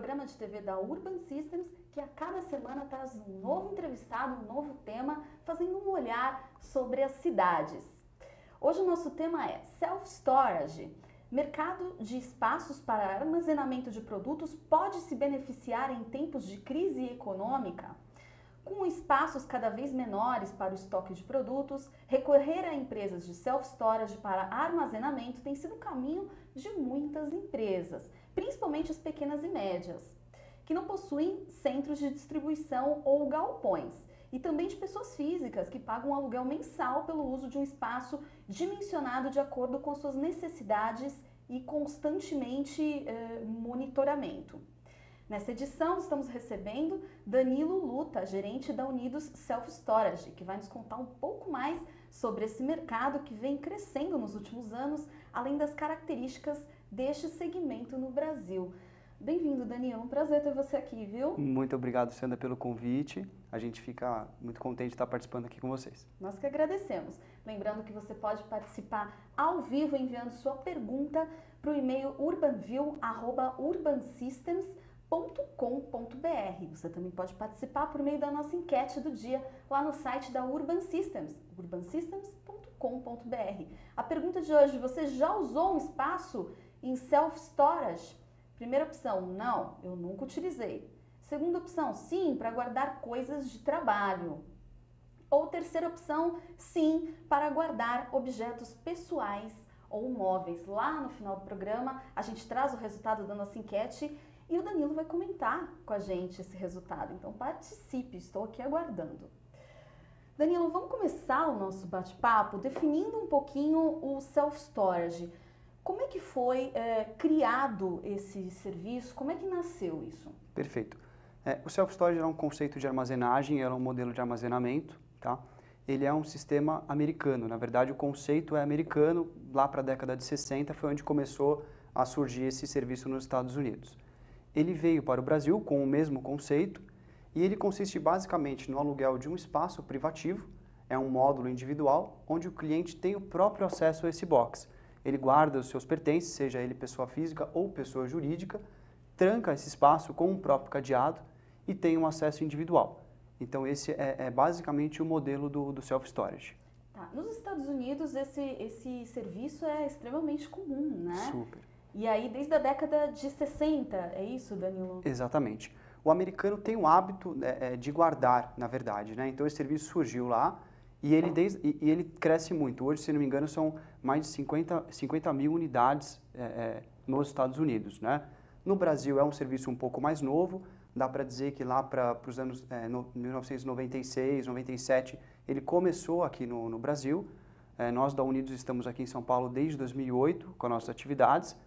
programa de TV da Urban Systems, que a cada semana traz um novo entrevistado, um novo tema, fazendo um olhar sobre as cidades. Hoje o nosso tema é Self-Storage. Mercado de espaços para armazenamento de produtos pode se beneficiar em tempos de crise econômica? Com espaços cada vez menores para o estoque de produtos, recorrer a empresas de self-storage para armazenamento tem sido o caminho de muitas empresas, principalmente as pequenas e médias, que não possuem centros de distribuição ou galpões, e também de pessoas físicas que pagam um aluguel mensal pelo uso de um espaço dimensionado de acordo com suas necessidades e constantemente monitoramento. Nessa edição, estamos recebendo Danilo Luta, gerente da Unidos Self Storage, que vai nos contar um pouco mais sobre esse mercado que vem crescendo nos últimos anos, além das características deste segmento no Brasil. Bem-vindo, Danilo. Um prazer ter você aqui, viu? Muito obrigado, Sandra, pelo convite. A gente fica muito contente de estar participando aqui com vocês. Nós que agradecemos. Lembrando que você pode participar ao vivo enviando sua pergunta para o e-mail urbanview@urbansystems.com.br. Você também pode participar por meio da nossa enquete do dia lá no site da Urban Systems, urbansystems.com.br. A pergunta de hoje: você já usou um espaço em self-storage? Primeira opção: não, eu nunca utilizei. Segunda opção: sim, para guardar coisas de trabalho. Ou terceira opção: sim, para guardar objetos pessoais ou móveis. Lá no final do programa a gente traz o resultado da nossa enquete e o Danilo vai comentar com a gente esse resultado. Então participe, estou aqui aguardando. Danilo, vamos começar o nosso bate-papo definindo um pouquinho o self-storage. Como é que foi criado esse serviço? Como é que nasceu isso? Perfeito. O self-storage é um conceito de armazenagem, é um modelo de armazenamento, tá? Ele é um sistema americano. Na verdade, o conceito é americano. Lá para a década de 60 foi onde começou a surgir esse serviço nos Estados Unidos. Ele veio para o Brasil com o mesmo conceito e ele consiste basicamente no aluguel de um espaço privativo, é um módulo individual, onde o cliente tem o próprio acesso a esse box. Ele guarda os seus pertences, seja ele pessoa física ou pessoa jurídica, tranca esse espaço com o próprio cadeado e tem um acesso individual. Então esse é basicamente o modelo do self-storage. Tá. Nos Estados Unidos esse serviço é extremamente comum, né? Super. E aí, desde a década de 60, é isso, Danilo? Exatamente. O americano tem o hábito de guardar, na verdade, né? Então, esse serviço surgiu lá e ele cresce muito. Hoje, se não me engano, são mais de 50 mil unidades nos Estados Unidos, né? No Brasil, é um serviço um pouco mais novo. Dá para dizer que lá para os anos 1996, 97, ele começou aqui no Brasil. Nós, da Unidos, estamos aqui em São Paulo desde 2008, com as nossas atividades.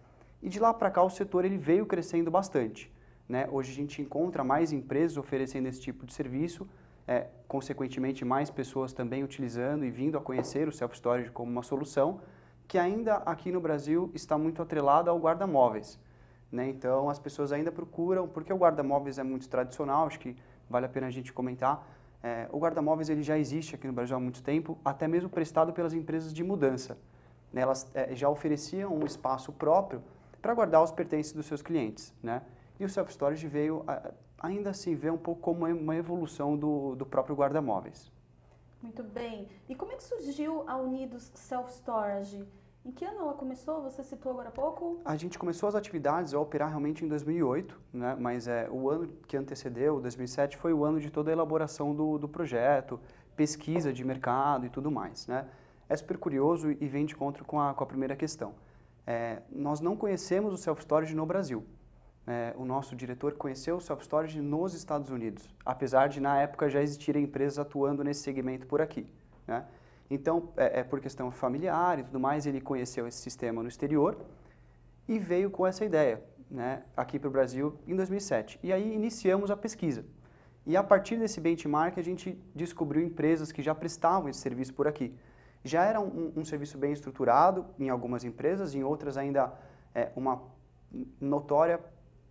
E de lá para cá o setor ele veio crescendo bastante, né? Hoje a gente encontra mais empresas oferecendo esse tipo de serviço, consequentemente mais pessoas também utilizando e vindo a conhecer o self-storage como uma solução, que ainda aqui no Brasil está muito atrelada ao guarda-móveis, né? Então as pessoas ainda procuram, porque o guarda-móveis é muito tradicional, acho que vale a pena a gente comentar. O guarda-móveis ele já existe aqui no Brasil há muito tempo, até mesmo prestado pelas empresas de mudança, né? Elas já ofereciam um espaço próprio para guardar os pertences dos seus clientes, né? E o self-storage veio, ainda assim, ver um pouco como uma evolução do próprio guarda-móveis. Muito bem. E como é que surgiu a Unidos Self Storage? Em que ano ela começou? Você citou agora há pouco? A gente começou as atividades a operar realmente em 2008, né? Mas o ano que antecedeu, 2007, foi o ano de toda a elaboração do projeto, pesquisa de mercado e tudo mais, né? É super curioso e vem de encontro com a primeira questão. Nós não conhecemos o self-storage no Brasil. O nosso diretor conheceu o self-storage nos Estados Unidos, apesar de, na época, já existirem empresas atuando nesse segmento por aqui, né? Então, por questão familiar e tudo mais, ele conheceu esse sistema no exterior e veio com essa ideia, né, aqui para o Brasil em 2007. E aí iniciamos a pesquisa. E a partir desse benchmark, a gente descobriu empresas que já prestavam esse serviço por aqui. Já era um serviço bem estruturado em algumas empresas, em outras ainda uma notória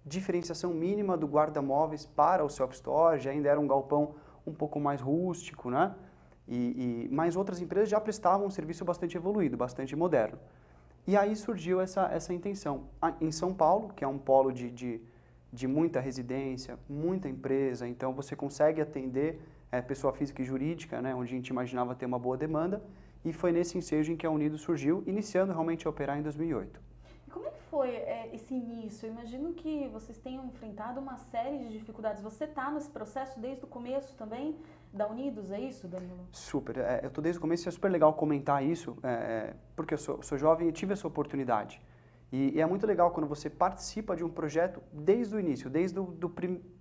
diferenciação mínima do guarda-móveis para o self-storage, ainda era um galpão um pouco mais rústico, né? Mas outras empresas já prestavam um serviço bastante evoluído, bastante moderno. E aí surgiu essa intenção. Em São Paulo, que é um polo de de muita residência, muita empresa, então você consegue atender pessoa física e jurídica, né, onde a gente imaginava ter uma boa demanda, e foi nesse ensejo em que a Unidos surgiu, iniciando realmente a operar em 2008. E como é que foi esse início? Eu imagino que vocês tenham enfrentado uma série de dificuldades. Você está nesse processo desde o começo também da Unidos, é isso, Danilo? Super. Eu estou desde o começo e é super legal comentar isso, porque eu sou jovem e tive essa oportunidade. E é muito legal quando você participa de um projeto desde o início,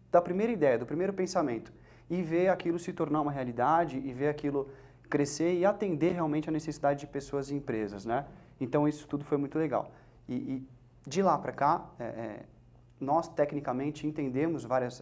da primeira ideia, do primeiro pensamento, e ver aquilo se tornar uma realidade, e ver aquilo crescer e atender realmente a necessidade de pessoas e empresas, né? Então isso tudo foi muito legal. E de lá para cá, nós tecnicamente entendemos várias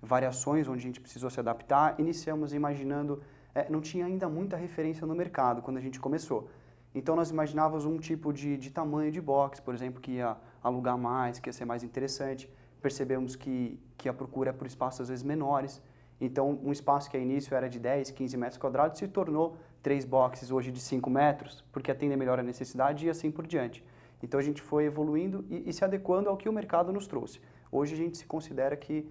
variações onde a gente precisou se adaptar. Iniciamos imaginando, não tinha ainda muita referência no mercado quando a gente começou. Então nós imaginávamos um tipo de tamanho de box, por exemplo, que ia alugar mais, que ia ser mais interessante. Percebemos que a procura é por espaços às vezes menores. Então um espaço que a início era de 10, 15 metros quadrados se tornou 3 boxes hoje de 5 metros, porque atendem melhor a necessidade e assim por diante. Então a gente foi evoluindo e se adequando ao que o mercado nos trouxe. Hoje a gente se considera que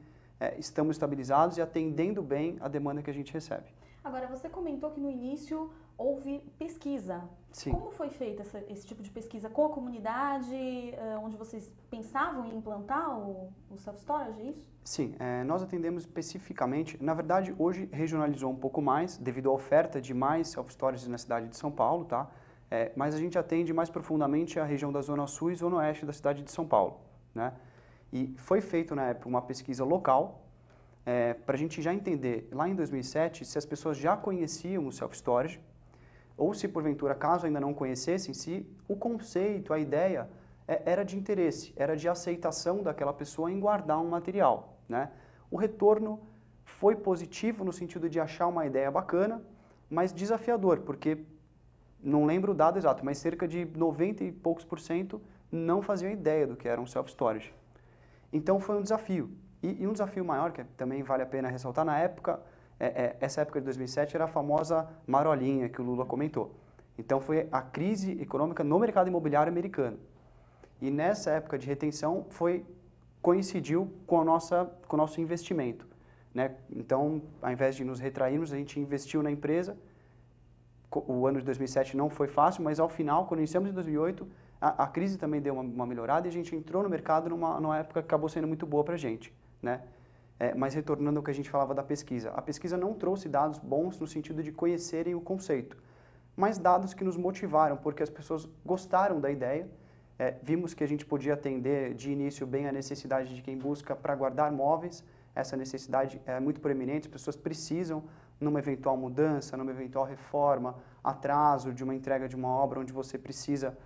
estamos estabilizados e atendendo bem a demanda que a gente recebe. Agora, você comentou que no início houve pesquisa. Sim. Como foi feita esse tipo de pesquisa? Com a comunidade, onde vocês pensavam em implantar o self-storage, é isso? Sim, nós atendemos especificamente, na verdade hoje regionalizou um pouco mais, devido à oferta de mais self-storage na cidade de São Paulo, tá? Mas a gente atende mais profundamente a região da Zona Sul e Zona Oeste da cidade de São Paulo, né? E foi feito na época uma pesquisa local, para a gente já entender, lá em 2007, se as pessoas já conheciam o self-storage, ou se porventura, caso ainda não conhecessem, se o conceito, a ideia, era de interesse, era de aceitação daquela pessoa em guardar um material, né? O retorno foi positivo no sentido de achar uma ideia bacana, mas desafiador, porque, não lembro o dado exato, mas cerca de 90 e poucos % não faziam ideia do que era um self-storage. Então foi um desafio. E um desafio maior, que também vale a pena ressaltar, na época, essa época de 2007 era a famosa marolinha que o Lula comentou. Então foi a crise econômica no mercado imobiliário americano. E nessa época de retenção coincidiu com o nosso investimento, né? Então, ao invés de nos retrairmos, a gente investiu na empresa. O ano de 2007 não foi fácil, mas ao final, quando iniciamos em 2008, a crise também deu uma melhorada e a gente entrou no mercado numa época que acabou sendo muito boa para a gente, né? Mas retornando ao que a gente falava da pesquisa, a pesquisa não trouxe dados bons no sentido de conhecerem o conceito, mas dados que nos motivaram, porque as pessoas gostaram da ideia. Vimos que a gente podia atender de início bem a necessidade de quem busca para guardar móveis. Essa necessidade é muito preeminente, as pessoas precisam, numa eventual mudança, numa eventual reforma, atraso de uma entrega de uma obra onde você precisa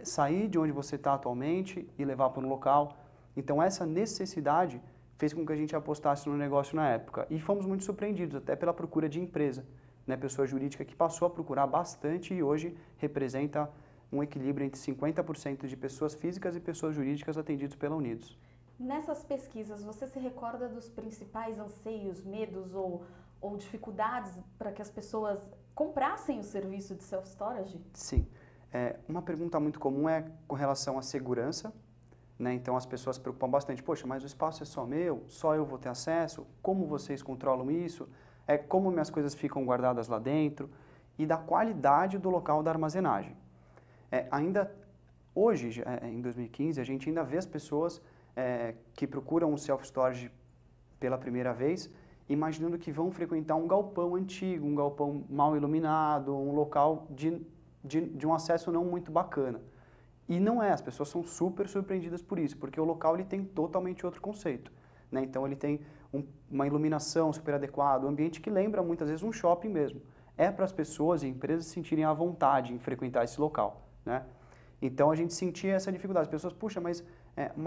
sair de onde você está atualmente e levar para um local. Então essa necessidade fez com que a gente apostasse no negócio na época. E fomos muito surpreendidos, até pela procura de empresa, né? Pessoa jurídica que passou a procurar bastante e hoje representa um equilíbrio entre 50% de pessoas físicas e pessoas jurídicas atendidos pela Unidos. Nessas pesquisas, você se recorda dos principais anseios, medos ou dificuldades para que as pessoas comprassem o serviço de self-storage? Sim. Uma pergunta muito comum é com relação à segurança, né? Então as pessoas se preocupam bastante. Poxa, mas o espaço é só meu? Só eu vou ter acesso? Como vocês controlam isso? Como minhas coisas ficam guardadas lá dentro? E da qualidade do local da armazenagem. Ainda hoje, em 2015, a gente ainda vê as pessoas que procuram um self-storage pela primeira vez, imaginando que vão frequentar um galpão antigo, um galpão mal iluminado, um local de um acesso não muito bacana. E não as pessoas são super surpreendidas por isso, porque o local ele tem totalmente outro conceito, né? Então ele tem uma iluminação super adequada, um ambiente que lembra muitas vezes um shopping mesmo. Para as pessoas e empresas se sentirem à vontade em frequentar esse local, né? Então a gente sentia essa dificuldade. As pessoas, puxa, mas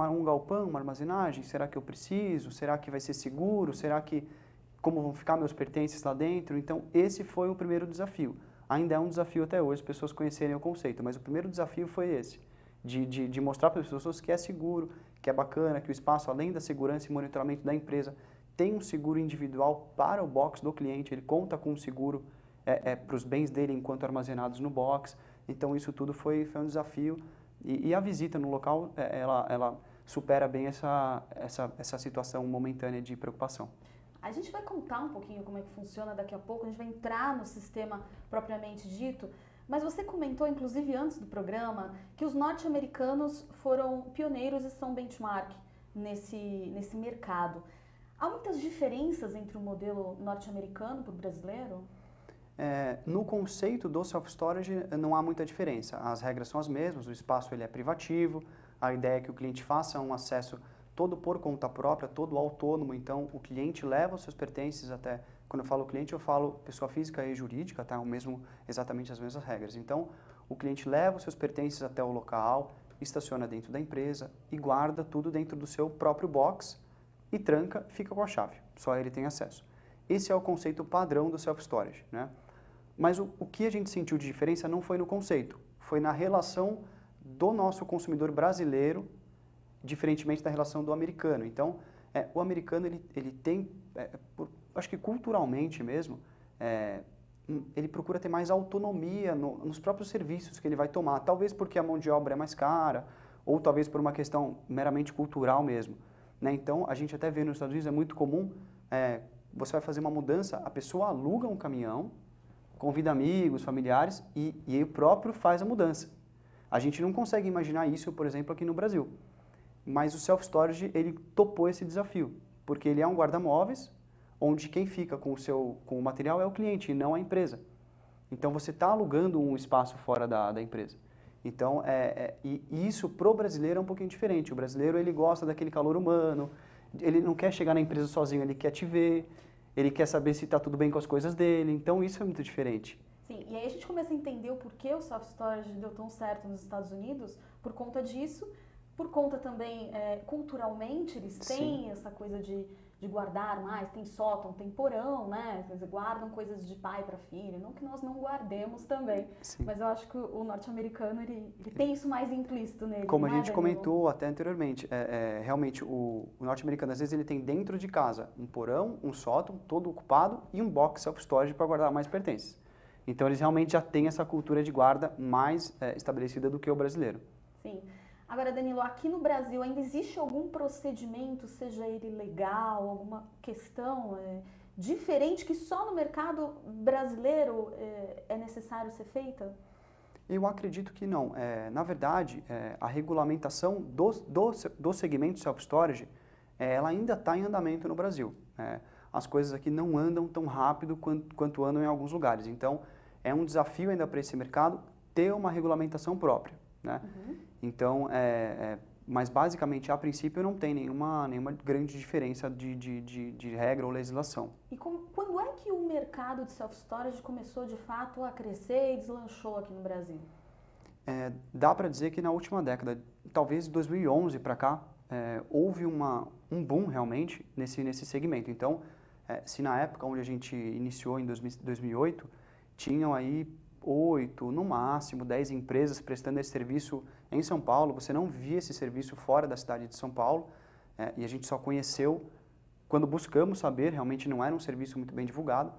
um galpão, uma armazenagem, será que eu preciso? Será que vai ser seguro? Será que como vão ficar meus pertences lá dentro? Então esse foi o primeiro desafio. Ainda é um desafio até hoje, as pessoas conhecerem o conceito, mas o primeiro desafio foi esse, de mostrar para as pessoas que é seguro, que é bacana, que o espaço, além da segurança e monitoramento da empresa, tem um seguro individual para o box do cliente, ele conta com um seguro para os bens dele enquanto armazenados no box. Então isso tudo foi um desafio e a visita no local, ela supera bem essa situação momentânea de preocupação. A gente vai contar um pouquinho como é que funciona daqui a pouco, a gente vai entrar no sistema propriamente dito, mas você comentou, inclusive antes do programa, que os norte-americanos foram pioneiros e são benchmark nesse mercado. Há muitas diferenças entre o modelo norte-americano para o brasileiro? No conceito do self-storage não há muita diferença. As regras são as mesmas, o espaço ele é privativo, a ideia é que o cliente faça um acesso todo por conta própria, todo autônomo, então o cliente leva os seus pertences até, quando eu falo cliente eu falo pessoa física e jurídica, tá? Exatamente as mesmas regras. Então o cliente leva os seus pertences até o local, estaciona dentro da empresa e guarda tudo dentro do seu próprio box e tranca, fica com a chave, só ele tem acesso. Esse é o conceito padrão do self-storage, né? Mas o que a gente sentiu de diferença não foi no conceito, foi na relação do nosso consumidor brasileiro, diferentemente da relação do americano. Então, o americano ele tem, acho que culturalmente mesmo, ele procura ter mais autonomia nos próprios serviços que ele vai tomar, talvez porque a mão de obra é mais cara, ou talvez por uma questão meramente cultural mesmo, né? Então, a gente até vê nos Estados Unidos, é muito comum, você vai fazer uma mudança, a pessoa aluga um caminhão, convida amigos, familiares e ele próprio faz a mudança. A gente não consegue imaginar isso, por exemplo, aqui no Brasil. Mas o self-storage, ele topou esse desafio, porque ele é um guarda-móveis, onde quem fica com o material é o cliente e não a empresa. Então, você está alugando um espaço fora da empresa. Então, e isso para o brasileiro é um pouquinho diferente. O brasileiro, ele gosta daquele calor humano, ele não quer chegar na empresa sozinho, ele quer te ver, ele quer saber se está tudo bem com as coisas dele, então isso é muito diferente. Sim, e aí a gente começa a entender o porquê o self-storage deu tão certo nos Estados Unidos, por conta disso, por conta também, culturalmente, eles têm Sim. essa coisa de guardar mais, tem sótão, tem porão, né? Quer dizer, guardam coisas de pai para filho, não que nós não guardemos também, Sim. mas eu acho que o norte-americano, ele tem isso mais implícito nele. Como a não é, gente Danilo? comentou até anteriormente, realmente o norte-americano, às vezes, ele tem dentro de casa um porão, um sótão, todo ocupado, e um box self-storage para guardar mais pertences. Então, eles realmente já têm essa cultura de guarda mais estabelecida do que o brasileiro. Sim. Agora, Danilo, aqui no Brasil ainda existe algum procedimento, seja ele legal, alguma questão diferente que só no mercado brasileiro é necessário ser feita? Eu acredito que não. Na verdade, a regulamentação do segmento self-storage, ela ainda está em andamento no Brasil. As coisas aqui não andam tão rápido quanto andam em alguns lugares. Então, é um desafio ainda para esse mercado ter uma regulamentação própria, né? Uhum. Então, mas basicamente, a princípio, não tem nenhuma grande diferença de regra ou legislação. E quando é que o mercado de self-storage começou de fato a crescer e deslanchou aqui no Brasil? Dá para dizer que na última década, talvez de 2011 para cá, houve um boom realmente nesse segmento. Então, se na época onde a gente iniciou em 2008, tinham aí 8, no máximo 10 empresas prestando esse serviço em São Paulo, você não via esse serviço fora da cidade de São Paulo, e a gente só conheceu quando buscamos saber, realmente não era um serviço muito bem divulgado.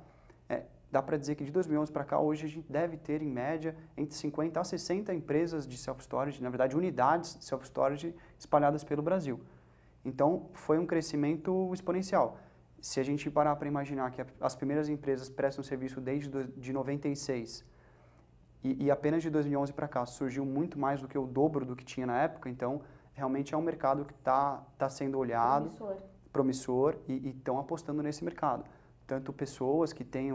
Dá para dizer que de 2011 para cá, hoje a gente deve ter, em média, entre 50 a 60 empresas de self-storage, na verdade, unidades de self-storage espalhadas pelo Brasil. Então, foi um crescimento exponencial. Se a gente parar para imaginar que as primeiras empresas prestam serviço desde de 96 e apenas de 2011 para cá surgiu muito mais do que o dobro do que tinha na época, então, realmente é um mercado que está sendo olhado, promissor e estão apostando nesse mercado. Tanto pessoas que têm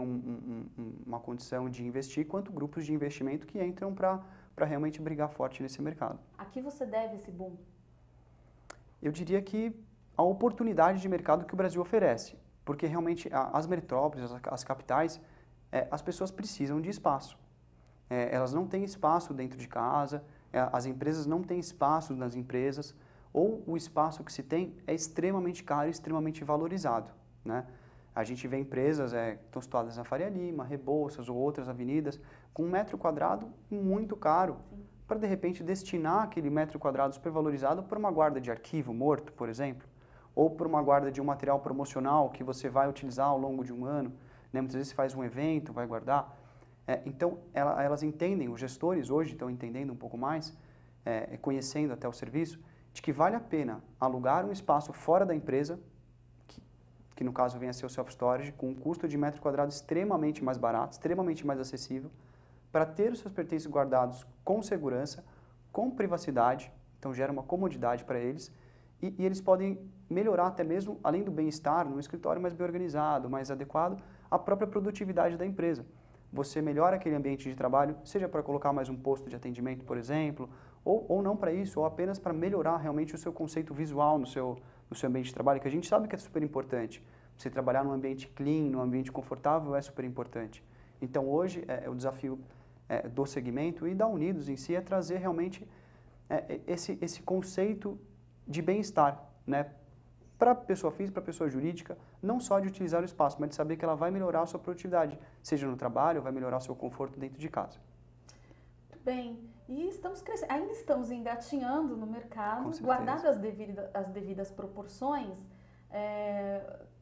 uma condição de investir, quanto grupos de investimento que entram para realmente brigar forte nesse mercado. A que você deve esse boom? Eu diria que a oportunidade de mercado que o Brasil oferece, porque realmente as metrópoles, as capitais, as pessoas precisam de espaço. Elas não têm espaço dentro de casa, as empresas não têm espaço nas empresas, ou o espaço que se tem é extremamente caro e extremamente valorizado, né? A gente vê empresas que estão situadas na Faria Lima, Rebouças ou outras avenidas, com 1 metro quadrado muito caro, para de repente destinar aquele metro quadrado supervalorizado para uma guarda de arquivo morto, por exemplo, ou para uma guarda de um material promocional que você vai utilizar ao longo de um ano, né? Muitas vezes você faz um evento, vai guardar. Então, elas entendem, os gestores hoje estão entendendo um pouco mais, conhecendo até o serviço, de que vale a pena alugar um espaço fora da empresa, que no caso vem a ser o self-storage, com um custo de metro quadrado extremamente mais barato, extremamente mais acessível, para ter os seus pertences guardados com segurança, com privacidade, então gera uma comodidade para eles, e eles podem melhorar até mesmo, além do bem-estar, num escritório mais bem organizado, mais adequado, a própria produtividade da empresa. Você melhora aquele ambiente de trabalho, seja para colocar mais um posto de atendimento, por exemplo, ou não para isso, ou apenas para melhorar realmente o seu conceito visual no seu ambiente de trabalho, que a gente sabe que é super importante. Você trabalhar num ambiente clean, num ambiente confortável é super importante. Então hoje o desafio do segmento e da Unidos em si é trazer realmente esse conceito de bem-estar, né? Para a pessoa física, para a pessoa jurídica, não só de utilizar o espaço, mas de saber que ela vai melhorar a sua produtividade, seja no trabalho, vai melhorar o seu conforto dentro de casa. Muito bem. E estamos crescendo, ainda estamos engatinhando no mercado, Com guardadas as devidas proporções.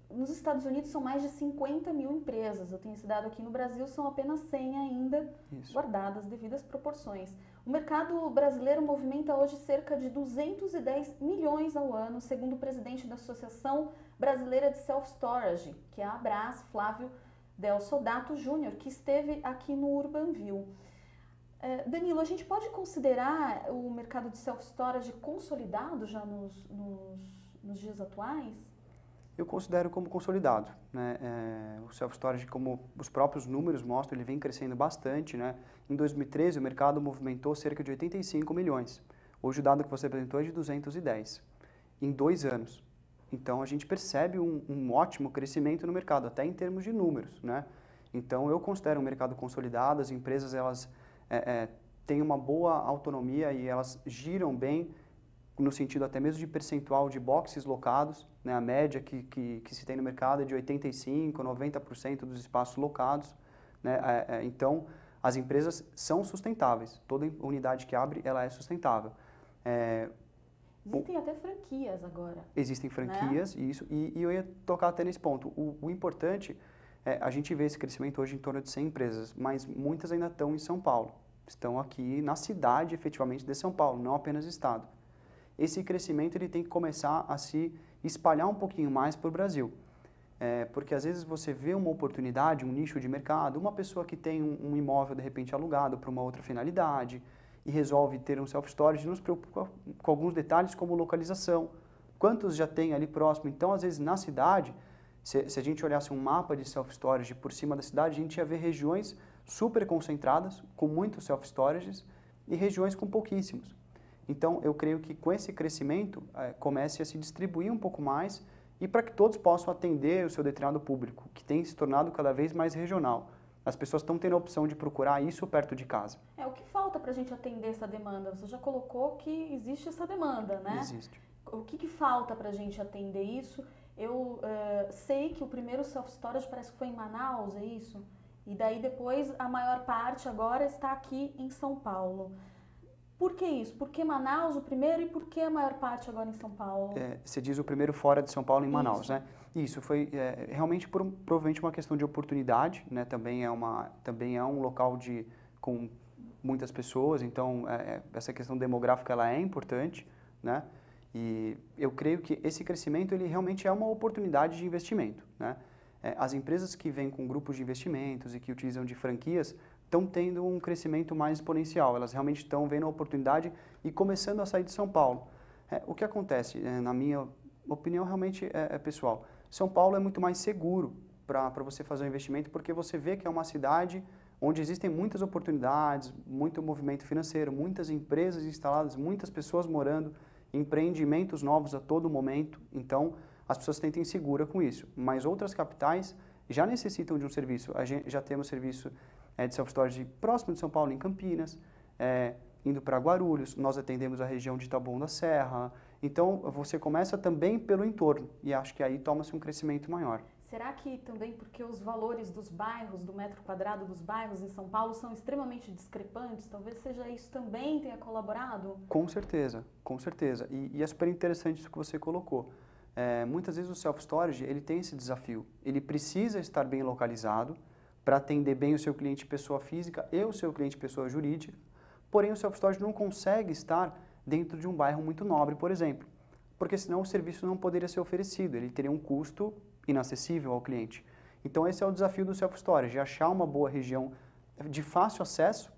Nos Estados Unidos são mais de 50 mil empresas, eu tenho esse dado aqui no Brasil, são apenas 100 ainda, Isso. guardadas as devidas proporções. O mercado brasileiro movimenta hoje cerca de 210 milhões ao ano, segundo o presidente da Associação Brasileira de Self-Storage, que é a Abras, Flávio Del Sodato Júnior, que esteve aqui no Urbanville. Danilo, a gente pode considerar o mercado de self-storage consolidado já nos dias atuais? Eu considero como consolidado, né? O self-storage, como os próprios números mostram, ele vem crescendo bastante, né? Em 2013, o mercado movimentou cerca de 85 milhões. Hoje, o dado que você apresentou é de 210, em 2 anos. Então, a gente percebe um ótimo crescimento no mercado, até em termos de números, né? Então, eu considero um mercado consolidado, as empresas, elas têm uma boa autonomia e elas giram bem, no sentido até mesmo de percentual de boxes locados, né? A média que se tem no mercado é de 85%, 90% dos espaços locados, né? Então, as empresas são sustentáveis, toda unidade que abre, ela é sustentável. Existem até franquias agora. Existem franquias, né? E eu ia tocar até nesse ponto. O importante a gente vê esse crescimento hoje em torno de 100 empresas, mas muitas ainda estão em São Paulo, estão aqui na cidade, efetivamente, de São Paulo, não apenas estado. Esse crescimento ele tem que começar a se espalhar um pouquinho mais para o Brasil. Porque às vezes você vê uma oportunidade, um nicho de mercado, uma pessoa que tem um imóvel de repente alugado para uma outra finalidade e resolve ter um self-storage, não se preocupa com alguns detalhes como localização, quantos já tem ali próximo. Então, às vezes na cidade, se a gente olhasse um mapa de self-storage por cima da cidade, a gente ia ver regiões super concentradas, com muitos self-storages, e regiões com pouquíssimos. Então, eu creio que com esse crescimento, comece a se distribuir um pouco mais e para que todos possam atender o seu determinado público, que tem se tornado cada vez mais regional. As pessoas estão tendo a opção de procurar isso perto de casa. O que falta para a gente atender essa demanda? Você já colocou que existe essa demanda, né? Existe. O que falta para a gente atender isso? Eu sei que o primeiro self-storage parece que foi em Manaus, é isso? E daí depois a maior parte agora está aqui em São Paulo. Por que isso? Por que Manaus o primeiro e por que a maior parte agora em São Paulo? Você diz o primeiro fora de São Paulo, em Manaus, isso. Né? Isso foi realmente provavelmente uma questão de oportunidade, né? Também é um local com muitas pessoas, então essa questão demográfica ela é importante, né? E eu creio que esse crescimento ele realmente é uma oportunidade de investimento, né? As empresas que vêm com grupos de investimentos e que utilizam de franquias estão tendo um crescimento mais exponencial, elas realmente estão vendo a oportunidade e começando a sair de São Paulo. O que acontece, na minha opinião, realmente é pessoal. São Paulo é muito mais seguro para você fazer um investimento, porque você vê que é uma cidade onde existem muitas oportunidades, muito movimento financeiro, muitas empresas instaladas, muitas pessoas morando, empreendimentos novos a todo momento, então as pessoas se sentem seguras com isso. Mas outras capitais já necessitam de um serviço, já temos serviço de self-storage próximo de São Paulo, em Campinas, indo para Guarulhos, nós atendemos a região de Taboão da Serra, então você começa também pelo entorno e acho que aí toma-se um crescimento maior. Será que também porque os valores dos bairros, do metro quadrado dos bairros em São Paulo são extremamente discrepantes? Talvez seja isso também tenha colaborado? Com certeza, com certeza. E é super interessante isso que você colocou. Muitas vezes o self-storage ele tem esse desafio, ele precisa estar bem localizado, para atender bem o seu cliente pessoa física e o seu cliente pessoa jurídica, porém o self-storage não consegue estar dentro de um bairro muito nobre, por exemplo, porque senão o serviço não poderia ser oferecido, ele teria um custo inacessível ao cliente. Então esse é o desafio do self-storage, achar uma boa região de fácil acesso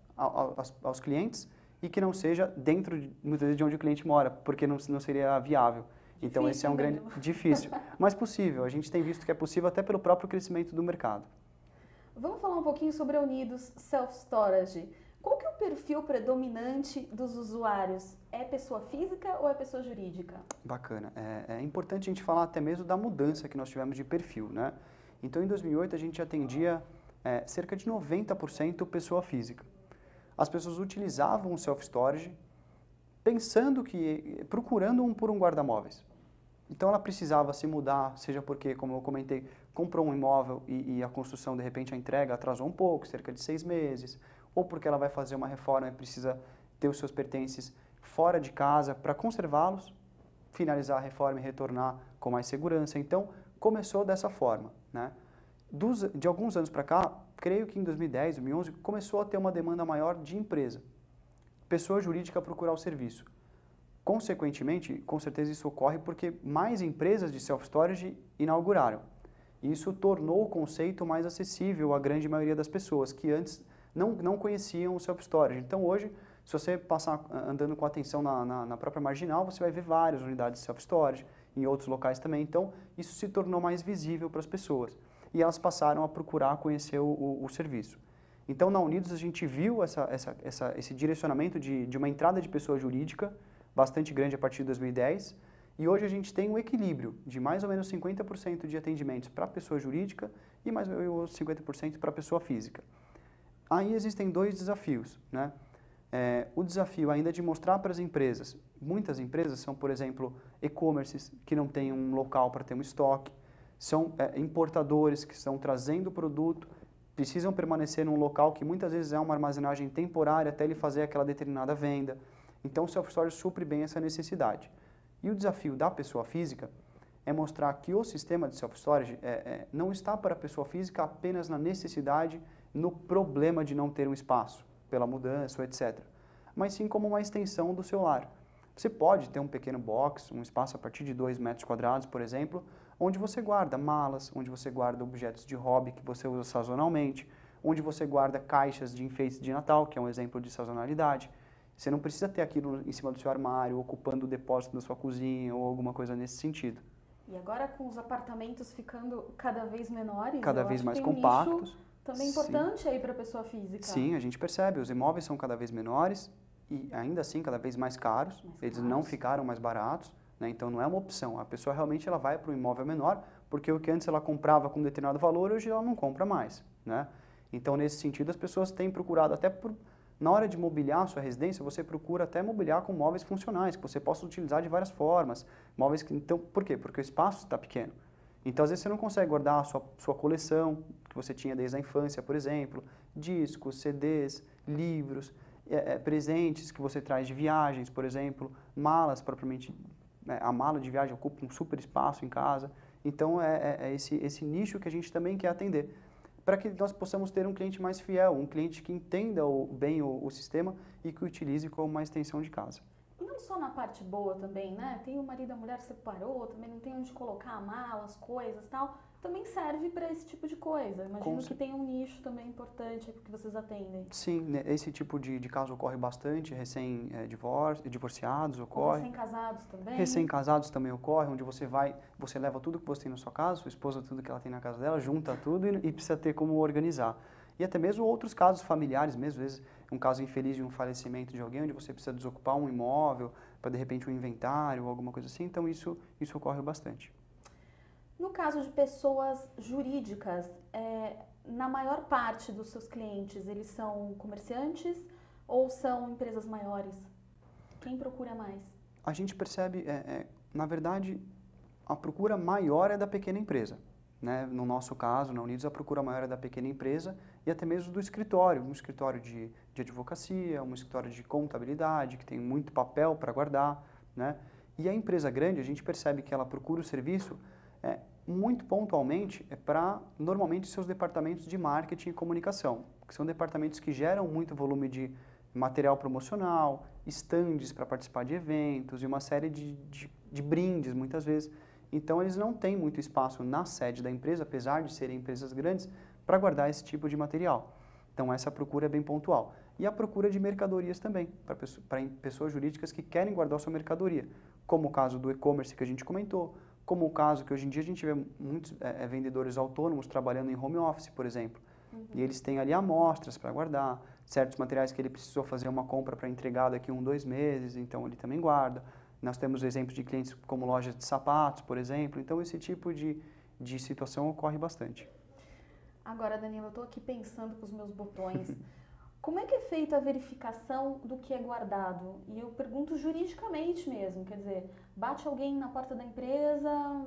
aos clientes e que não seja dentro, muitas vezes, de onde o cliente mora, porque não seria viável. Então Difícil esse é um grande... Difícil, mas possível. A gente tem visto que é possível até pelo próprio crescimento do mercado. Vamos falar um pouquinho sobre a Unidos Self-Storage. Qual que é o perfil predominante dos usuários? É pessoa física ou é pessoa jurídica? Bacana. É importante a gente falar até mesmo da mudança que nós tivemos de perfil, né? Então, em 2008, a gente atendia cerca de 90% pessoa física. As pessoas utilizavam o self-storage procurando por um guarda-móveis. Então, ela precisava se mudar, seja porque, como eu comentei, comprou um imóvel e a construção, de repente, a entrega atrasou um pouco, cerca de 6 meses, ou porque ela vai fazer uma reforma e precisa ter os seus pertences fora de casa para conservá-los, finalizar a reforma e retornar com mais segurança. Então, começou dessa forma, né? De alguns anos para cá, creio que em 2010, 2011, começou a ter uma demanda maior de empresa. Pessoa jurídica procurar o serviço. Consequentemente, com certeza isso ocorre porque mais empresas de self-storage inauguraram. E isso tornou o conceito mais acessível à grande maioria das pessoas que antes não conheciam o self-storage. Então hoje, se você passar andando com atenção na própria Marginal, você vai ver várias unidades de self-storage, em outros locais também. Então isso se tornou mais visível para as pessoas. E elas passaram a procurar conhecer o serviço. Então na Unidos a gente viu esse direcionamento de uma entrada de pessoa jurídica bastante grande a partir de 2010. E hoje a gente tem um equilíbrio de mais ou menos 50% de atendimentos para pessoa jurídica e mais ou menos 50% para pessoa física. Aí existem dois desafios, né? O desafio ainda é de mostrar para as empresas. Muitas empresas são, por exemplo, e-commerces que não têm um local para ter um estoque, são importadores que estão trazendo o produto, precisam permanecer num local que muitas vezes é uma armazenagem temporária até ele fazer aquela determinada venda. Então o self-storage supre bem essa necessidade. E o desafio da pessoa física é mostrar que o sistema de self-storage não está para a pessoa física apenas na necessidade, no problema de não ter um espaço, pela mudança, etc. Mas sim como uma extensão do seu lar. Você pode ter um pequeno box, um espaço a partir de 2 metros quadrados, por exemplo, onde você guarda malas, onde você guarda objetos de hobby que você usa sazonalmente, onde você guarda caixas de enfeites de Natal, que é um exemplo de sazonalidade. Você não precisa ter aquilo em cima do seu armário, ocupando o depósito da sua cozinha ou alguma coisa nesse sentido. E agora com os apartamentos ficando cada vez menores, cada vez mais tem compactos. Um nicho também importante aí para a pessoa física. Sim, a gente percebe, os imóveis são cada vez menores e ainda assim cada vez mais caros. Eles não ficaram mais baratos, né? Então não é uma opção. A pessoa realmente ela vai para um imóvel menor, porque o que antes ela comprava com determinado valor, hoje ela não compra mais, né? Então nesse sentido as pessoas têm procurado até na hora de mobiliar a sua residência, você procura até mobiliar com móveis funcionais, que você possa utilizar de várias formas. Móveis que, então, por quê? Porque o espaço está pequeno. Então, às vezes, você não consegue guardar a sua coleção, que você tinha desde a infância, por exemplo, discos, CDs, livros, presentes que você traz de viagens, por exemplo, malas propriamente. A mala de viagem ocupa um super espaço em casa. Então, esse nicho que a gente também quer atender, para que nós possamos ter um cliente mais fiel, um cliente que entenda bem o sistema e que o utilize como uma extensão de casa. E não só na parte boa também, né? Tem o marido e a mulher separou, também não tem onde colocar a mala, as coisas e tal. Também serve para esse tipo de coisa. Imagino que tem um nicho também importante que vocês atendem. Sim, esse tipo de caso ocorre bastante, divorciados ocorre. Recém-casados também. Recém-casados também ocorre, onde você leva tudo que você tem na sua casa, sua esposa tudo que ela tem na casa dela, junta tudo e precisa ter como organizar. E até mesmo outros casos familiares, mesmo às vezes um caso infeliz de um falecimento de alguém, onde você precisa desocupar um imóvel para de repente um inventário ou alguma coisa assim, então isso ocorre bastante. No caso de pessoas jurídicas, na maior parte dos seus clientes, eles são comerciantes ou são empresas maiores? Quem procura mais? A gente percebe, na verdade, a procura maior é da pequena empresa. Né? No nosso caso, na Unidos, a procura maior é da pequena empresa e até mesmo do escritório, um escritório de advocacia, um escritório de contabilidade, que tem muito papel para guardar. Né? E a empresa grande, a gente percebe que ela procura o serviço muito pontualmente para, normalmente, seus departamentos de marketing e comunicação, que são departamentos que geram muito volume de material promocional, estandes para participar de eventos e uma série de brindes, muitas vezes. Então, eles não têm muito espaço na sede da empresa, apesar de serem empresas grandes, para guardar esse tipo de material. Então, essa procura é bem pontual. E a procura de mercadorias também, para pessoas jurídicas que querem guardar sua mercadoria, como o caso do e-commerce que a gente comentou, como o caso que hoje em dia a gente vê muitos vendedores autônomos trabalhando em home office, por exemplo. E eles têm ali amostras para guardar, certos materiais que ele precisou fazer uma compra para entregar daqui 1, 2 meses, então ele também guarda. Nós temos exemplos de clientes como lojas de sapatos, por exemplo, então esse tipo de situação ocorre bastante. Agora, Danilo, eu estou aqui pensando com os meus botões. Como é que é feita a verificação do que é guardado? E eu pergunto juridicamente mesmo, quer dizer, bate alguém na porta da empresa,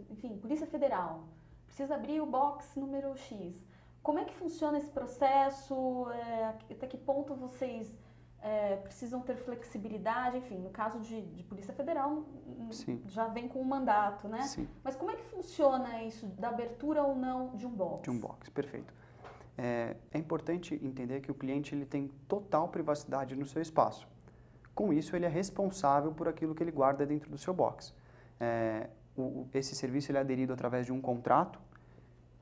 enfim, Polícia Federal, precisa abrir o box número X. Como é que funciona esse processo? Até que ponto vocês precisam ter flexibilidade? Enfim, no caso de Polícia Federal, Sim. já vem com um mandato, né? Sim. Mas como é que funciona isso da abertura ou não de um box? De um box, perfeito. É importante entender que o cliente ele tem total privacidade no seu espaço. Com isso, ele é responsável por aquilo que ele guarda dentro do seu box. Esse serviço ele é aderido através de um contrato.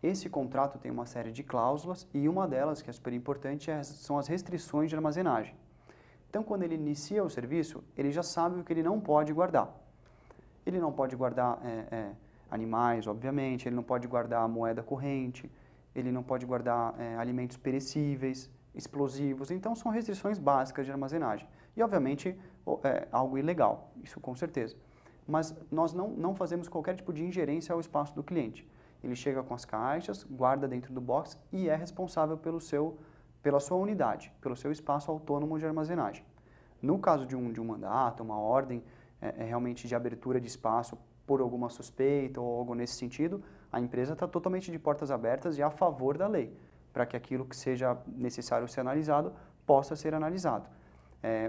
Esse contrato tem uma série de cláusulas e uma delas, que é super importante, são as restrições de armazenagem. Então, quando ele inicia o serviço, ele já sabe o que ele não pode guardar. Ele não pode guardar animais, obviamente, ele não pode guardar moeda corrente, ele não pode guardar alimentos perecíveis, explosivos. Então, são restrições básicas de armazenagem. E, obviamente, algo ilegal, isso com certeza. Mas nós não fazemos qualquer tipo de ingerência ao espaço do cliente. Ele chega com as caixas, guarda dentro do box e é responsável pela sua unidade, pelo seu espaço autônomo de armazenagem. No caso de um mandato, uma ordem realmente de abertura de espaço por alguma suspeita ou algo nesse sentido, a empresa está totalmente de portas abertas e a favor da lei, para que aquilo que seja necessário ser analisado possa ser analisado.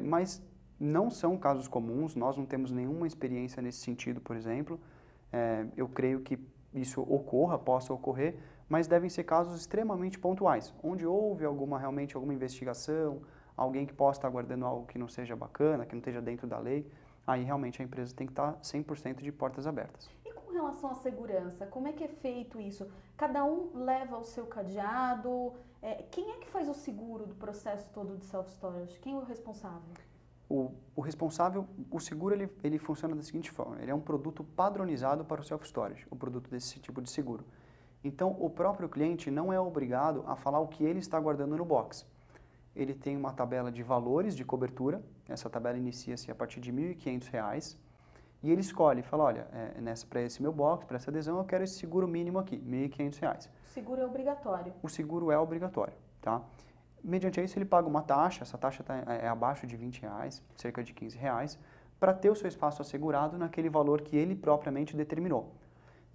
Mas não são casos comuns, nós não temos nenhuma experiência nesse sentido, por exemplo. Eu creio que isso possa ocorrer, mas devem ser casos extremamente pontuais, onde houve realmente alguma investigação, alguém que possa estar guardando algo que não seja bacana, que não esteja dentro da lei, aí realmente a empresa tem que estar 100% de portas abertas. E com relação à segurança, como é que é feito isso? Cada um leva o seu cadeado? Quem é que faz o seguro do processo todo de self-storage? Quem é o responsável? O responsável, o seguro, ele funciona da seguinte forma, ele é um produto padronizado para o self-storage, o produto desse tipo de seguro. Então, o próprio cliente não é obrigado a falar o que ele está guardando no box. Ele tem uma tabela de valores de cobertura, essa tabela inicia-se a partir de R$ 1.500, e ele escolhe, fala, olha, para esse meu box, para essa adesão, eu quero esse seguro mínimo aqui, R$ 1.500. O seguro é obrigatório? O seguro é obrigatório, tá? Mediante isso, ele paga uma taxa, essa taxa é abaixo de R$ 20, cerca de R$ 15, para ter o seu espaço assegurado naquele valor que ele propriamente determinou.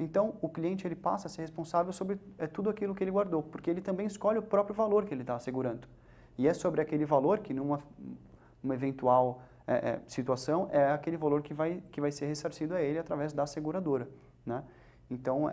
Então, o cliente ele passa a ser responsável sobre tudo aquilo que ele guardou, porque ele também escolhe o próprio valor que ele está assegurando. E é sobre aquele valor que, numa eventual situação, é aquele valor que vai ser ressarcido a ele através da seguradora, né? Então,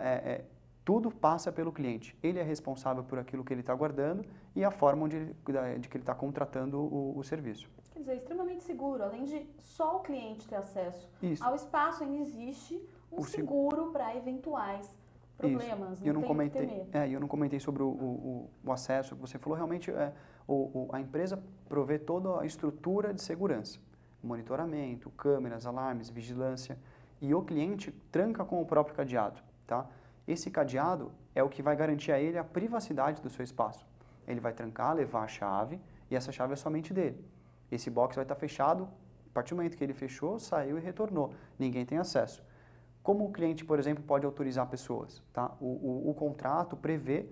tudo passa pelo cliente. Ele é responsável por aquilo que ele está guardando e a forma de que ele está contratando o serviço. Quer dizer, extremamente seguro. Além de só o cliente ter acesso Isso. ao espaço, ainda existe um seguro para eventuais problemas. Eu não comentei sobre o acesso que você falou. Realmente, a empresa provê toda a estrutura de segurança. Monitoramento, câmeras, alarmes, vigilância. E o cliente tranca com o próprio cadeado, tá? Esse cadeado é o que vai garantir a ele a privacidade do seu espaço. Ele vai trancar, levar a chave e essa chave é somente dele. Esse box vai estar fechado, a partir do momento que ele fechou, saiu e retornou. Ninguém tem acesso. Como o cliente, por exemplo, pode autorizar pessoas? Tá? O contrato prevê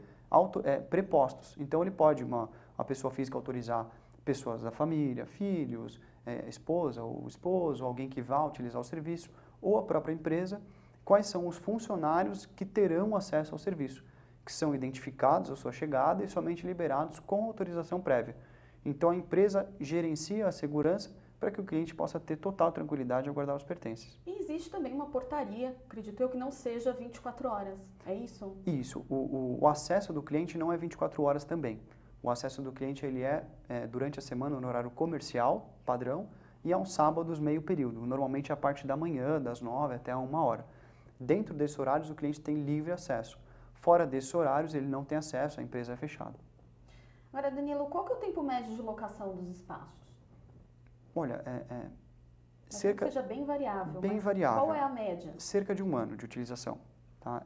prepostos. Então, ele pode, a pessoa física, autorizar pessoas da família, filhos, esposa ou esposo, alguém que vá utilizar o serviço, ou a própria empresa. Quais são os funcionários que terão acesso ao serviço, que são identificados à sua chegada e somente liberados com autorização prévia. Então, a empresa gerencia a segurança para que o cliente possa ter total tranquilidade ao guardar os pertences. E existe também uma portaria, acredito eu, que não seja 24 horas, é isso? Isso, o acesso do cliente não é 24 horas também. O acesso do cliente ele durante a semana no horário comercial, padrão, e aos sábados meio período, normalmente a parte da manhã, das 9 até 1h. Dentro desses horários o cliente tem livre acesso. Fora desses horários ele não tem acesso, a empresa é fechada. Agora, Danilo, qual que é o tempo médio de locação dos espaços? Olha, cerca... que seja bem variável, bem mas variável. Qual é a média? Cerca de 1 ano de utilização. Tá?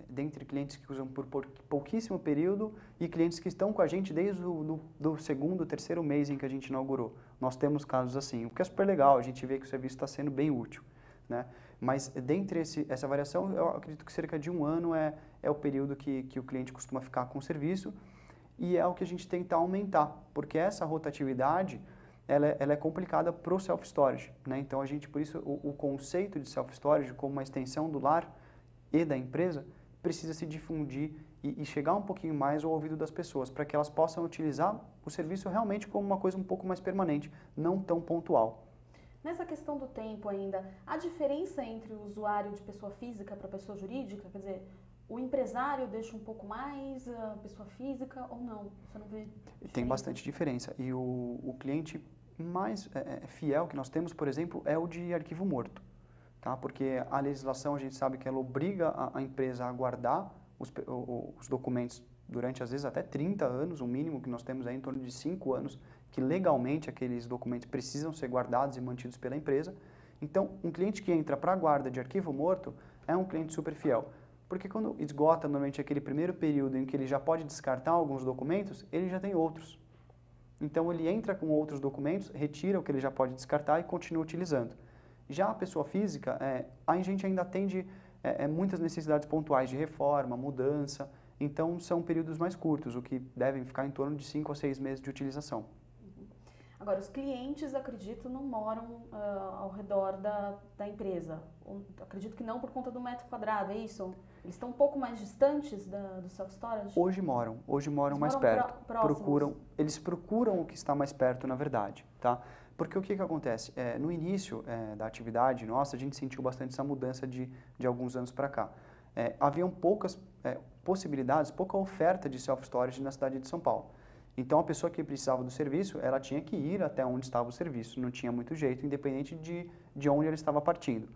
Dentre clientes que usam por pouquíssimo período e clientes que estão com a gente desde do segundo, terceiro mês em que a gente inaugurou. Nós temos casos assim, o que é super legal, a gente vê que o serviço está sendo bem útil. Né? Mas dentre essa variação, eu acredito que cerca de 1 ano é o período que o cliente costuma ficar com o serviço e é o que a gente tenta aumentar, porque essa rotatividade ela é complicada para o self-storage. Né? Então, por isso, o conceito de self-storage como uma extensão do lar e da empresa precisa se difundir e chegar um pouquinho mais ao ouvido das pessoas, para que elas possam utilizar o serviço realmente como uma coisa um pouco mais permanente, não tão pontual. Nessa questão do tempo ainda, há diferença entre o usuário de pessoa física para pessoa jurídica? Quer dizer, o empresário deixa um pouco mais a pessoa física ou não? Você não vê diferença? Tem bastante diferença. E o cliente mais fiel que nós temos, por exemplo, é o de arquivo morto. Tá? Porque a legislação, a gente sabe que ela obriga a empresa a guardar os documentos durante, às vezes, até 30 anos, o mínimo que nós temos é em torno de 5 anos, que legalmente aqueles documentos precisam ser guardados e mantidos pela empresa. Então, um cliente que entra para a guarda de arquivo morto é um cliente super fiel. Porque quando esgota normalmente aquele primeiro período em que ele já pode descartar alguns documentos, ele já tem outros. Então, ele entra com outros documentos, retira o que ele já pode descartar e continua utilizando. Já a pessoa física, a gente ainda atende muitas necessidades pontuais de reforma, mudança, então são períodos mais curtos, o que devem ficar em torno de 5 a 6 meses de utilização. Agora, os clientes, acredito, não moram ao redor da empresa. Acredito que não por conta do metro quadrado, é isso? Eles estão um pouco mais distantes do self-storage? Hoje moram mais perto. Eles procuram o que está mais perto, na verdade. Tá? Porque o que acontece? No início da atividade nossa, a gente sentiu bastante essa mudança de alguns anos para cá. Haviam poucas possibilidades, pouca oferta de self-storage na cidade de São Paulo. Então, a pessoa que precisava do serviço, ela tinha que ir até onde estava o serviço, não tinha muito jeito, independente de onde ela estava partindo.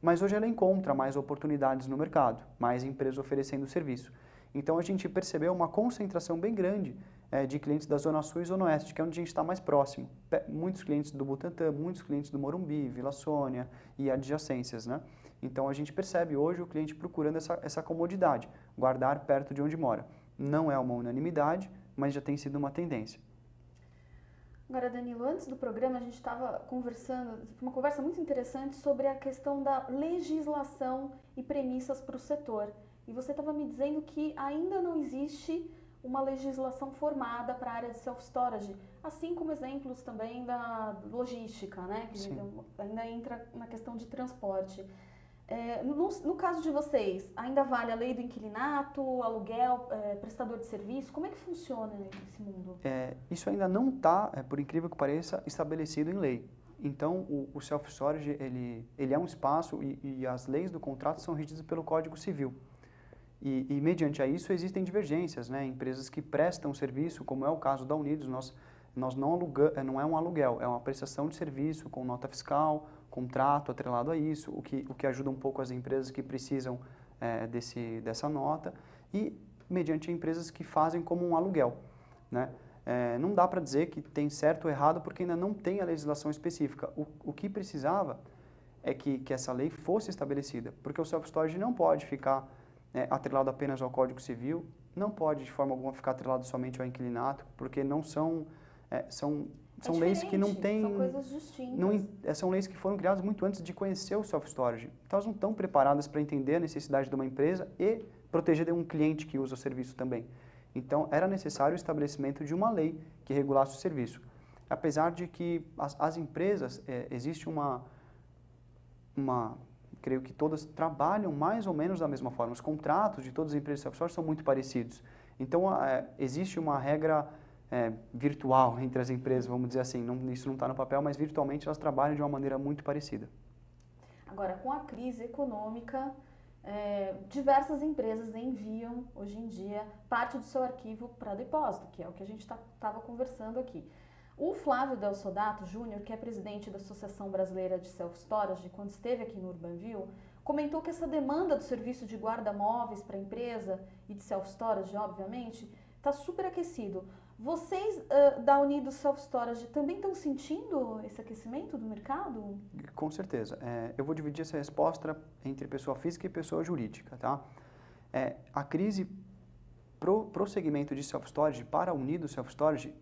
Mas hoje ela encontra mais oportunidades no mercado, mais empresas oferecendo o serviço. Então, a gente percebeu uma concentração bem grande de clientes da Zona Sul e Zona Oeste, que é onde a gente está mais próximo. Muitos clientes do Butantã, muitos clientes do Morumbi, Vila Sônia e adjacências, né? Então, a gente percebe hoje o cliente procurando essa comodidade, guardar perto de onde mora. Não é uma unanimidade, mas já tem sido uma tendência. Agora, Danilo, antes do programa a gente estava conversando, uma conversa muito interessante sobre a questão da legislação e premissas para o setor. E você estava me dizendo que ainda não existe uma legislação formada para a área de self-storage, assim como exemplos também da logística, né? Que ainda entra na questão de transporte. No caso de vocês, ainda vale a lei do inquilinato, aluguel, prestador de serviço? Como é que funciona esse mundo? Isso ainda não está, por incrível que pareça, estabelecido em lei. Então, o self-storage ele é um espaço e as leis do contrato são regidas pelo Código Civil. E mediante a isso, existem divergências, né? Empresas que prestam serviço, como é o caso da Unidos, nós não é um aluguel, é uma prestação de serviço com nota fiscal, contrato atrelado a isso, o que ajuda um pouco as empresas que precisam dessa nota e mediante empresas que fazem como um aluguel. Né? Não dá para dizer que tem certo ou errado porque ainda não tem a legislação específica. O que precisava é que essa lei fosse estabelecida, porque o self-storage não pode ficar atrelado apenas ao Código Civil, não pode de forma alguma ficar atrelado somente ao inquilinato, porque não são leis que não têm... São coisas distintas. São leis que foram criadas muito antes de conhecer o self-storage. Então, elas não estão preparadas para entender a necessidade de uma empresa e proteger de um cliente que usa o serviço também. Então, era necessário o estabelecimento de uma lei que regulasse o serviço. Apesar de que as empresas, existe creio que todas trabalham mais ou menos da mesma forma. Os contratos de todas as empresas de self-storage são muito parecidos. Então, existe uma regra virtual entre as empresas, vamos dizer assim. Isso não está no papel, mas virtualmente elas trabalham de uma maneira muito parecida. Agora, com a crise econômica diversas empresas enviam, hoje em dia, parte do seu arquivo para depósito, que é o que a gente estava conversando aqui. O Flávio Del Sodato Júnior, que é presidente da Associação Brasileira de Self-Storage, quando esteve aqui no Urbanville, comentou que essa demanda do serviço de guarda-móveis para a empresa e de self-storage, obviamente, está super aquecido. Vocês da Unidos Self-Storage também estão sentindo esse aquecimento do mercado? Com certeza. Eu vou dividir essa resposta entre pessoa física e pessoa jurídica. Tá? A crise pro segmento de self-storage, para a Unidos Self-Storage,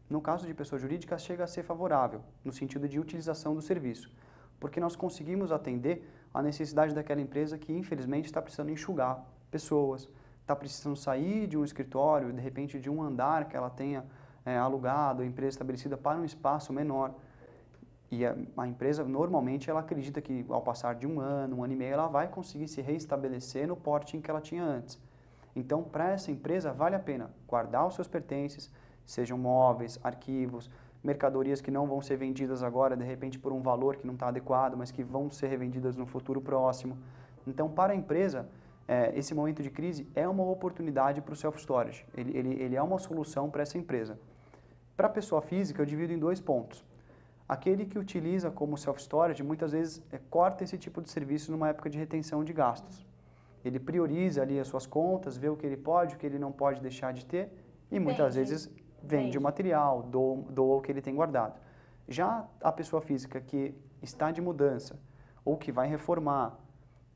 no caso de pessoa jurídica, chega a ser favorável, no sentido de utilização do serviço, porque nós conseguimos atender a necessidade daquela empresa que, infelizmente, está precisando enxugar pessoas, está precisando sair de um escritório, de repente de um andar que ela tenha alugado, a empresa estabelecida para um espaço menor. E a empresa, normalmente, ela acredita que ao passar de um ano e meio, ela vai conseguir se reestabelecer no porte em que ela tinha antes. Então, para essa empresa, vale a pena guardar os seus pertences, sejam móveis, arquivos, mercadorias que não vão ser vendidas agora, de repente por um valor que não está adequado, mas que vão ser revendidas no futuro próximo. Então, para a empresa, esse momento de crise é uma oportunidade para o self-storage. Ele é uma solução para essa empresa. Para a pessoa física, eu divido em 2 pontos. Aquele que utiliza como self-storage, muitas vezes, corta esse tipo de serviço numa época de retenção de gastos. Ele prioriza ali as suas contas, vê o que ele pode, o que ele não pode deixar de ter, e muitas vezes vende o material, doa o que ele tem guardado. Já a pessoa física que está de mudança ou que vai reformar,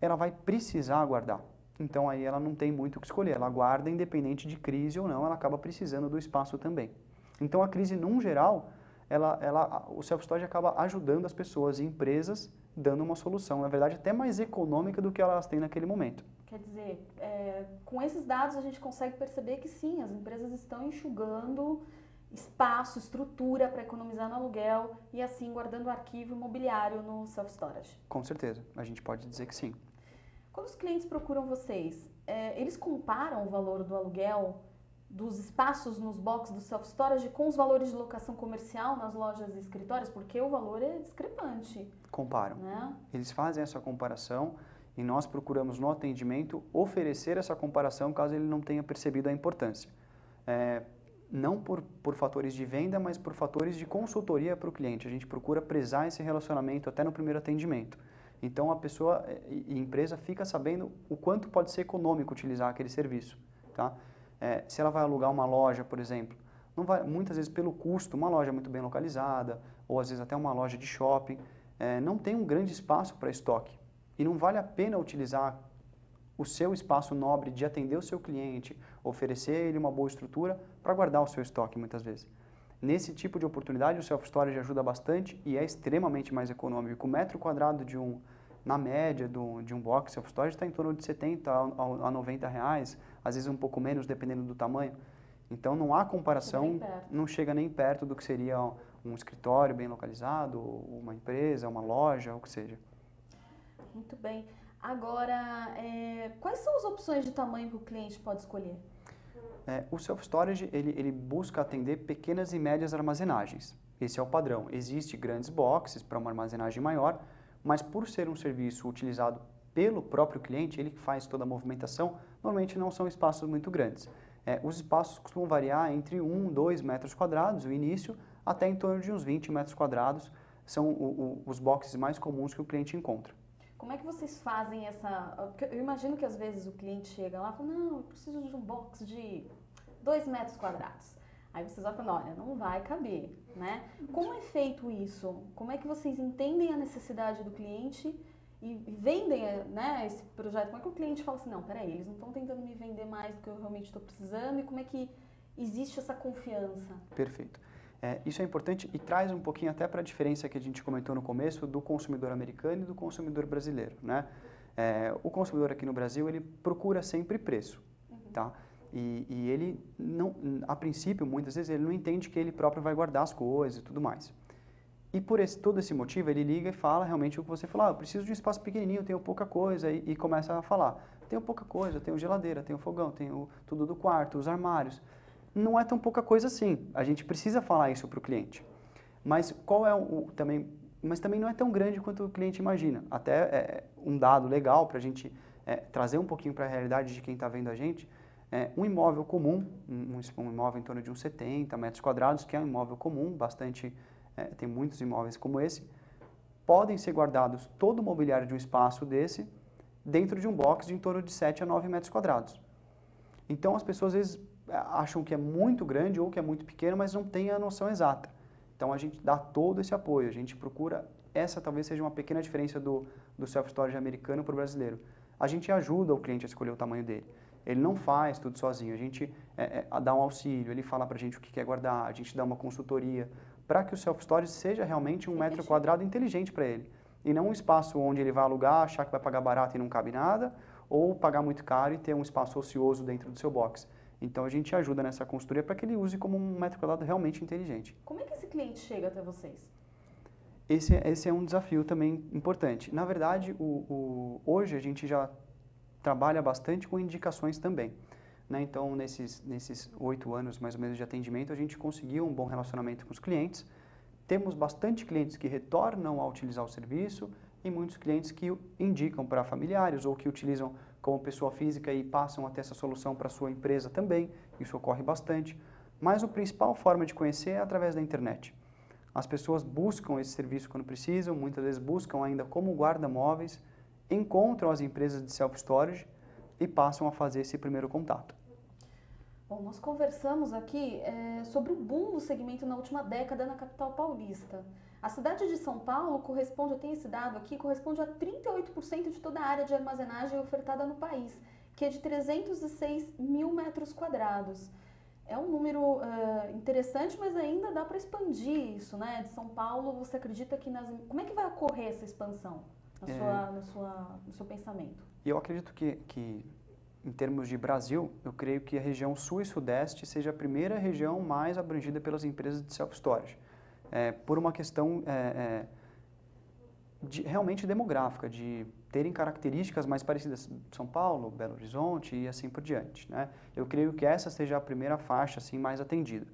ela vai precisar guardar. Então aí ela não tem muito o que escolher, ela guarda independente de crise ou não, ela acaba precisando do espaço também. Então a crise, num geral, o self-storage acaba ajudando as pessoas e empresas, dando uma solução, na verdade até mais econômica do que elas têm naquele momento. Quer dizer, com esses dados a gente consegue perceber que sim, as empresas estão enxugando espaço, estrutura para economizar no aluguel e assim guardando arquivo imobiliário no self-storage. Com certeza, a gente pode dizer que sim. Quando os clientes procuram vocês, eles comparam o valor do aluguel dos espaços nos boxes do self-storage com os valores de locação comercial nas lojas e escritórios? Porque o valor é discrepante. Comparam. Né? Eles fazem essa comparação e nós procuramos no atendimento oferecer essa comparação caso ele não tenha percebido a importância. Não por fatores de venda, mas por fatores de consultoria para o cliente. A gente procura prezar esse relacionamento até no primeiro atendimento. Então a pessoa e a empresa fica sabendo o quanto pode ser econômico utilizar aquele serviço. Tá? Se ela vai alugar uma loja, por exemplo, não vai, muitas vezes pelo custo, uma loja muito bem localizada, ou às vezes até uma loja de shopping, não tem um grande espaço para estoque. E não vale a pena utilizar o seu espaço nobre de atender o seu cliente, oferecer a ele uma boa estrutura para guardar o seu estoque muitas vezes. Nesse tipo de oportunidade, o self-storage ajuda bastante e é extremamente mais econômico. O metro quadrado na média de um box self-storage está em torno de 70 a 90 reais, às vezes um pouco menos, dependendo do tamanho. Então não há comparação, não chega nem perto do que seria um escritório bem localizado, uma empresa, uma loja, o que seja. Muito bem. Agora, quais são as opções de tamanho que o cliente pode escolher? O self-storage, ele busca atender pequenas e médias armazenagens. Esse é o padrão. Existem grandes boxes para uma armazenagem maior, mas por ser um serviço utilizado pelo próprio cliente, ele que faz toda a movimentação, normalmente não são espaços muito grandes. Os espaços costumam variar entre 1 e 2 metros quadrados, o início, até em torno de uns 20 metros quadrados, são os boxes mais comuns que o cliente encontra. Como é que vocês fazem essa... Eu imagino que às vezes o cliente chega lá e fala, não, eu preciso de um box de 2 metros quadrados. Aí vocês olham e falam, olha, não vai caber, né? Como é feito isso? Como é que vocês entendem a necessidade do cliente e vendem, né, esse projeto? Como é que o cliente fala assim, não, peraí, eles não estão tentando me vender mais do que eu realmente estou precisando, e como é que existe essa confiança? Perfeito. Isso é importante e traz um pouquinho até para a diferença que a gente comentou no começo do consumidor americano e do consumidor brasileiro, né? O consumidor aqui no Brasil, ele procura sempre preço, tá? E ele, não, a princípio, muitas vezes, ele não entende que ele próprio vai guardar as coisas e tudo mais. E por todo esse motivo, ele liga e fala realmente o que você falou, eu preciso de um espaço pequenininho, tenho pouca coisa, e começa a falar, tenho pouca coisa, tenho geladeira, tenho fogão, tenho tudo do quarto, os armários. Não é tão pouca coisa assim, a gente precisa falar isso para o cliente. Mas qual é mas também não é tão grande quanto o cliente imagina. Até um dado legal para a gente trazer um pouquinho para a realidade de quem está vendo a gente, um imóvel comum, um imóvel em torno de uns 70 metros quadrados, que é um imóvel comum, tem muitos imóveis como esse, podem ser guardados todo o mobiliário de um espaço desse dentro de um box de em torno de 7 a 9 metros quadrados. Então as pessoas às vezes acham que é muito grande ou que é muito pequeno, mas não têm a noção exata. Então a gente dá todo esse apoio, a gente procura, essa talvez seja uma pequena diferença do self-storage americano para o brasileiro. A gente ajuda o cliente a escolher o tamanho dele. Ele não faz tudo sozinho, a gente dá um auxílio, ele fala para a gente o que quer guardar, a gente dá uma consultoria, para que o self-storage seja realmente um metro quadrado inteligente para ele. E não um espaço onde ele vai alugar, achar que vai pagar barato e não cabe nada, ou pagar muito caro e ter um espaço ocioso dentro do seu box. Então a gente ajuda nessa consultoria para que ele use como um metro quadrado realmente inteligente. Como é que esse cliente chega até vocês? Esse é um desafio também importante. Na verdade, hoje a gente já trabalha bastante com indicações também. Né? Então, nesses 8 anos mais ou menos de atendimento, a gente conseguiu um bom relacionamento com os clientes. Temos bastante clientes que retornam a utilizar o serviço e muitos clientes que indicam para familiares ou que utilizam como pessoa física e passam a ter essa solução para a sua empresa também. Isso ocorre bastante. Mas a principal forma de conhecer é através da internet. As pessoas buscam esse serviço quando precisam, muitas vezes buscam ainda como guarda-móveis, encontram as empresas de self-storage e passam a fazer esse primeiro contato. Bom, nós conversamos aqui sobre o boom do segmento na última década na capital paulista. A cidade de São Paulo corresponde, eu tenho esse dado aqui, corresponde a 38% de toda a área de armazenagem ofertada no país, que é de 306 mil metros quadrados. É um número interessante, mas ainda dá para expandir isso, né? De São Paulo, você acredita que como é que vai ocorrer essa expansão no seu pensamento? Eu acredito que em termos de Brasil, eu creio que a região sul e sudeste seja a primeira região mais abrangida pelas empresas de self-storage. Por uma questão realmente demográfica, de terem características mais parecidas São Paulo, Belo Horizonte e assim por diante. Né? Eu creio que essa seja a primeira faixa assim, mais atendida.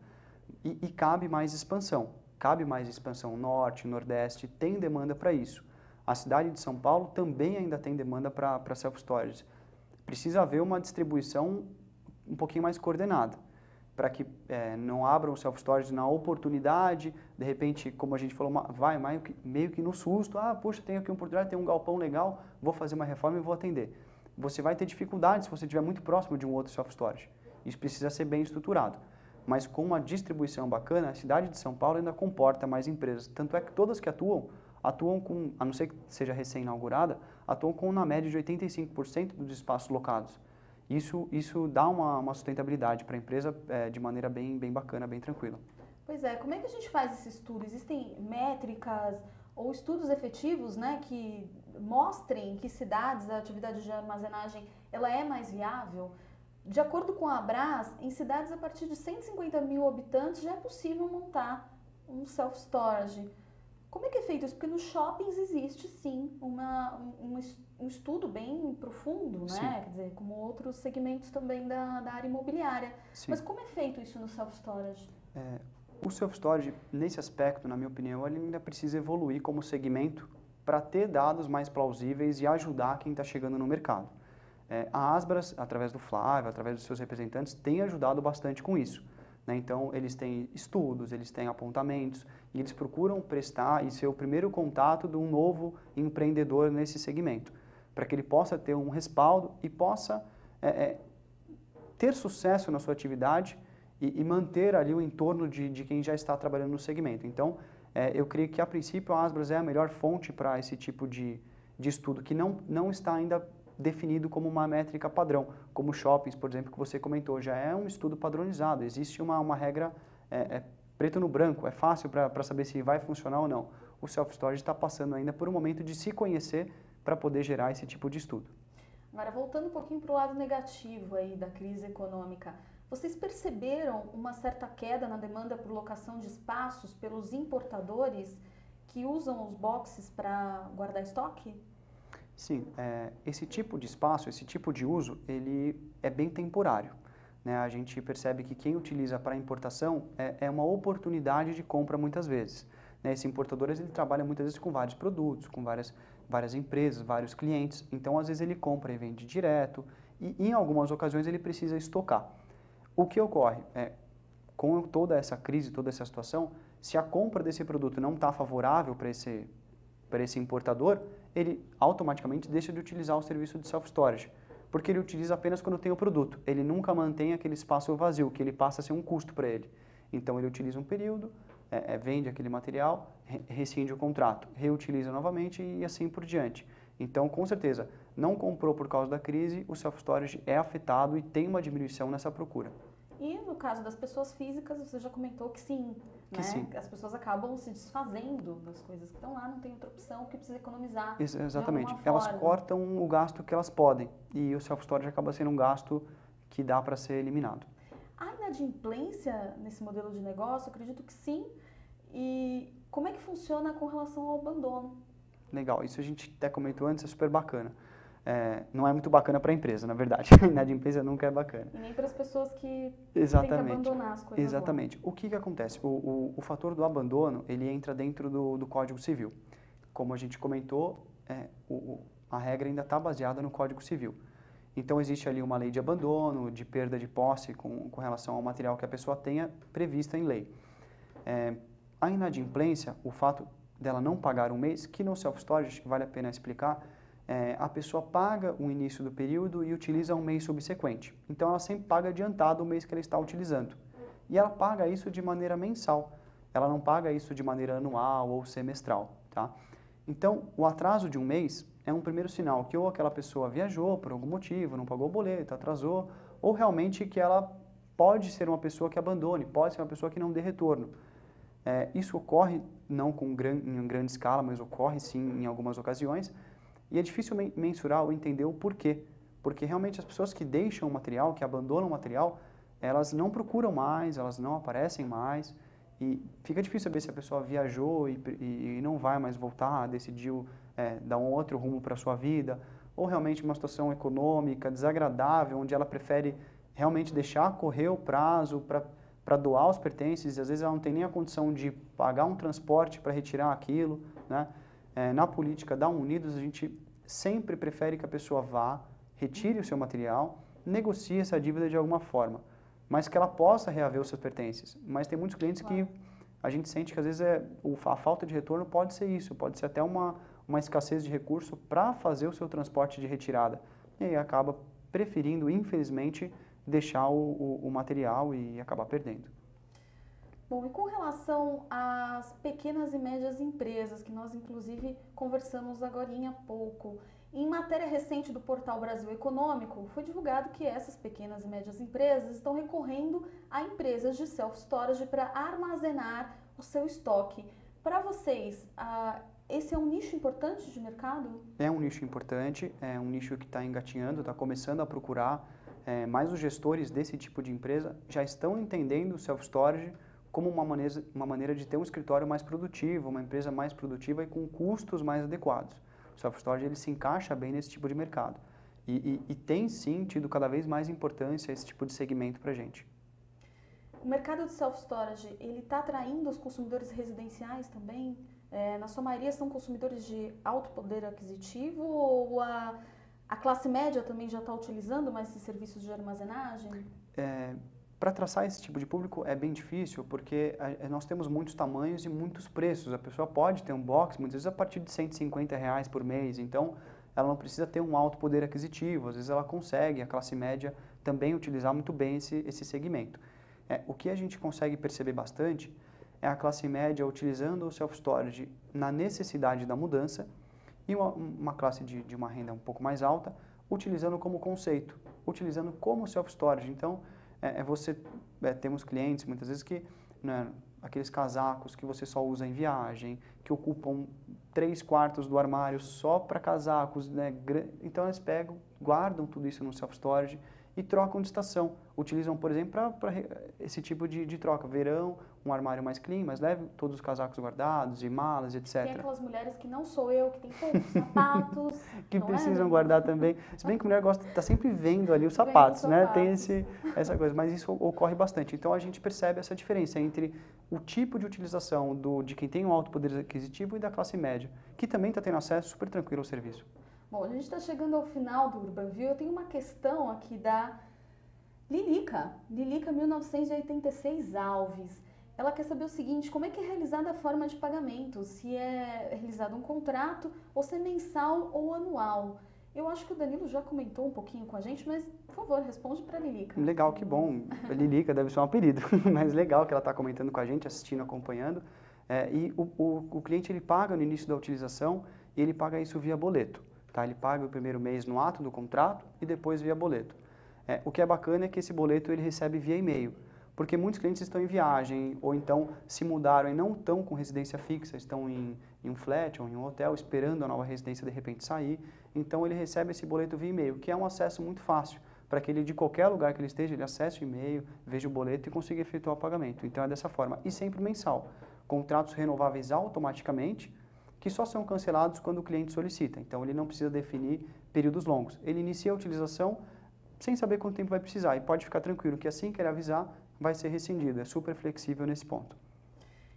E cabe mais expansão. Cabe mais expansão norte, nordeste, tem demanda para isso. A cidade de São Paulo também ainda tem demanda para self-storage. Precisa haver uma distribuição um pouquinho mais coordenada, para que não abram o self-storage na oportunidade, de repente, como a gente falou, vai meio que no susto, poxa, tenho aqui uma oportunidade, tem um galpão legal, vou fazer uma reforma e vou atender. Você vai ter dificuldade se você estiver muito próximo de um outro self-storage. Isso precisa ser bem estruturado. Mas com uma distribuição bacana, a cidade de São Paulo ainda comporta mais empresas. Tanto é que todas que atuam com, a não ser que seja recém-inaugurada, atuam com na média de 85% dos espaços locados. Isso dá uma sustentabilidade para a empresa de maneira bem bacana, bem tranquila. Pois é, como é que a gente faz esse estudo? Existem métricas ou estudos efetivos, né, que mostrem em que cidades a atividade de armazenagem ela é mais viável? De acordo com a Abras, em cidades a partir de 150 mil habitantes já é possível montar um self-storage. Como é que é feito isso? Porque nos shoppings existe, sim, um estudo bem profundo, Sim. né? Quer dizer, como outros segmentos também da área imobiliária. Sim. Mas como é feito isso no self-storage? O self-storage, nesse aspecto, na minha opinião, ele ainda precisa evoluir como segmento para ter dados mais plausíveis e ajudar quem está chegando no mercado. A Asbras, através do Flávio, através dos seus representantes, tem ajudado bastante com isso. Então, eles têm estudos, eles têm apontamentos e eles procuram prestar e ser o primeiro contato de um novo empreendedor nesse segmento, para que ele possa ter um respaldo e possa ter sucesso na sua atividade e manter ali o entorno de quem já está trabalhando no segmento. Então, eu creio que, a princípio, a Asbras é a melhor fonte para esse tipo de estudo, que não está ainda definido como uma métrica padrão, como shoppings, por exemplo, que você comentou, já é um estudo padronizado, existe uma regra preto no branco, é fácil para saber se vai funcionar ou não. O self-storage está passando ainda por um momento de se conhecer para poder gerar esse tipo de estudo. Agora, voltando um pouquinho para o lado negativo aí da crise econômica, vocês perceberam uma certa queda na demanda por locação de espaços pelos importadores que usam os boxes para guardar estoque? Sim, esse tipo de espaço, esse tipo de uso, ele é bem temporário. Né? A gente percebe que quem utiliza para importação é uma oportunidade de compra muitas vezes. Né? Esse importador ele trabalha muitas vezes com vários produtos, com várias várias empresas, vários clientes, então às vezes ele compra e vende direto e em algumas ocasiões ele precisa estocar. O que ocorre é, com toda essa crise, toda essa situação, se a compra desse produto não está favorável para esse importador, ele automaticamente deixa de utilizar o serviço de self-storage, porque ele utiliza apenas quando tem o produto, ele nunca mantém aquele espaço vazio, que ele passa a ser um custo para ele. Então ele utiliza um período, vende aquele material, rescinde o contrato, reutiliza novamente e assim por diante. Então, com certeza, não comprou por causa da crise, o self-storage é afetado e tem uma diminuição nessa procura. E no caso das pessoas físicas, você já comentou que sim, né? Sim. As pessoas acabam se desfazendo das coisas que estão lá, não tem outra opção, porque precisa economizar. Exatamente. Elas cortam o gasto que elas podem e o self-storage acaba sendo um gasto que dá para ser eliminado. Há inadimplência nesse modelo de negócio? Eu acredito que sim. E como é que funciona com relação ao abandono? Legal, isso a gente até comentou antes, é super bacana. Não é muito bacana para a empresa, na verdade. A inadimplência nunca é bacana. E nem para as pessoas que Exatamente. têm que abandonar as coisas. Exatamente. Lá. O que acontece? O fator do abandono, ele entra dentro do Código Civil. Como a gente comentou, a regra ainda está baseada no Código Civil. Então, existe ali uma lei de abandono, de perda de posse com relação ao material que a pessoa tenha prevista em lei. A inadimplência, o fato dela não pagar um mês, que no self-storage, acho que vale a pena explicar, a pessoa paga o início do período e utiliza um mês subsequente. Então, ela sempre paga adiantado o mês que ela está utilizando. E ela paga isso de maneira mensal. Ela não paga isso de maneira anual ou semestral, tá? Então, o atraso de um mês é um primeiro sinal que ou aquela pessoa viajou por algum motivo, não pagou o boleto, atrasou, ou realmente que ela pode ser uma pessoa que abandone, pode ser uma pessoa que não dê retorno. Isso ocorre não em grande escala, mas ocorre sim em algumas ocasiões, e é difícil mensurar ou entender o porquê. Porque realmente as pessoas que deixam o material, que abandonam o material, elas não procuram mais, elas não aparecem mais, e fica difícil saber se a pessoa viajou e não vai mais voltar, decidiu dar um outro rumo para a sua vida, ou realmente uma situação econômica desagradável, onde ela prefere realmente deixar correr o prazo para doar os pertences, e às vezes ela não tem nem a condição de pagar um transporte para retirar aquilo, né? Na política da Unidos, a gente sempre prefere que a pessoa vá, retire o seu material, negocie essa dívida de alguma forma, mas que ela possa reaver os seus pertences. Mas tem muitos clientes que a gente sente que às vezes a falta de retorno pode ser isso, pode ser até uma escassez de recurso para fazer o seu transporte de retirada. E aí acaba preferindo, infelizmente, deixar o material e acabar perdendo. Bom, e com relação às pequenas e médias empresas, que nós inclusive conversamos agorinha há pouco, em matéria recente do portal Brasil Econômico, foi divulgado que essas pequenas e médias empresas estão recorrendo a empresas de self-storage para armazenar o seu estoque. Para vocês, esse é um nicho importante de mercado? É um nicho importante, é um nicho que está engatinhando, está começando a procurar, mas os gestores desse tipo de empresa já estão entendendo o self-storage como uma maneira de ter um escritório mais produtivo, uma empresa mais produtiva e com custos mais adequados. O self-storage ele se encaixa bem nesse tipo de mercado e tem sim tido cada vez mais importância esse tipo de segmento para a gente. O mercado de self-storage ele está atraindo os consumidores residenciais também? Na sua maioria são consumidores de alto poder aquisitivo ou a classe média também já está utilizando mais esses serviços de armazenagem? Para traçar esse tipo de público é bem difícil, porque nós temos muitos tamanhos e muitos preços. A pessoa pode ter um box, muitas vezes a partir de R$150 por mês, então ela não precisa ter um alto poder aquisitivo, às vezes ela consegue, a classe média, também utilizar muito bem esse segmento. O que a gente consegue perceber bastante é a classe média utilizando o self-storage na necessidade da mudança e uma classe de uma renda um pouco mais alta utilizando como conceito, utilizando como self-storage. Então, temos clientes muitas vezes que, né, aqueles casacos que você só usa em viagem, que ocupam 3/4 do armário só para casacos, né? Então eles pegam, guardam tudo isso no self-storage e trocam de estação. Utilizam, por exemplo, para esse tipo de troca. Verão, um armário mais clean, mais leve, todos os casacos guardados e malas, etc. Tem aquelas mulheres que não sou eu, que tem poucos sapatos. Que não precisam é? guardar também. Se bem que a mulher gosta, está sempre vendo ali os sapatos, né? Tem essa coisa, mas isso ocorre bastante. Então a gente percebe essa diferença entre o tipo de utilização de quem tem um alto poder aquisitivo e da classe média, que também está tendo acesso super tranquilo ao serviço. Bom, a gente está chegando ao final do UrbanView. Eu tenho uma questão aqui da Lilica 1986 Alves. Ela quer saber o seguinte: como é que é realizada a forma de pagamento? Se é realizado um contrato, ou se é mensal ou anual? Eu acho que o Danilo já comentou um pouquinho com a gente, mas, por favor, responde para a Lilica. Legal, que bom. Lilica deve ser um apelido, mas legal que ela está comentando com a gente, assistindo, acompanhando. E o cliente ele paga no início da utilização e ele paga isso via boleto. Tá? Ele paga o primeiro mês no ato do contrato e depois via boleto. O que é bacana é que esse boleto ele recebe via e-mail, porque muitos clientes estão em viagem ou então se mudaram e não estão com residência fixa, estão em um flat ou em um hotel esperando a nova residência de repente sair. Então ele recebe esse boleto via e-mail, que é um acesso muito fácil para que ele, de qualquer lugar que ele esteja, ele acesse o e-mail, veja o boleto e consiga efetuar o pagamento. Então é dessa forma. E sempre mensal. Contratos renováveis automaticamente, que só são cancelados quando o cliente solicita. Então, ele não precisa definir períodos longos. Ele inicia a utilização sem saber quanto tempo vai precisar. E pode ficar tranquilo que assim que ele avisar, vai ser rescindido. É super flexível nesse ponto.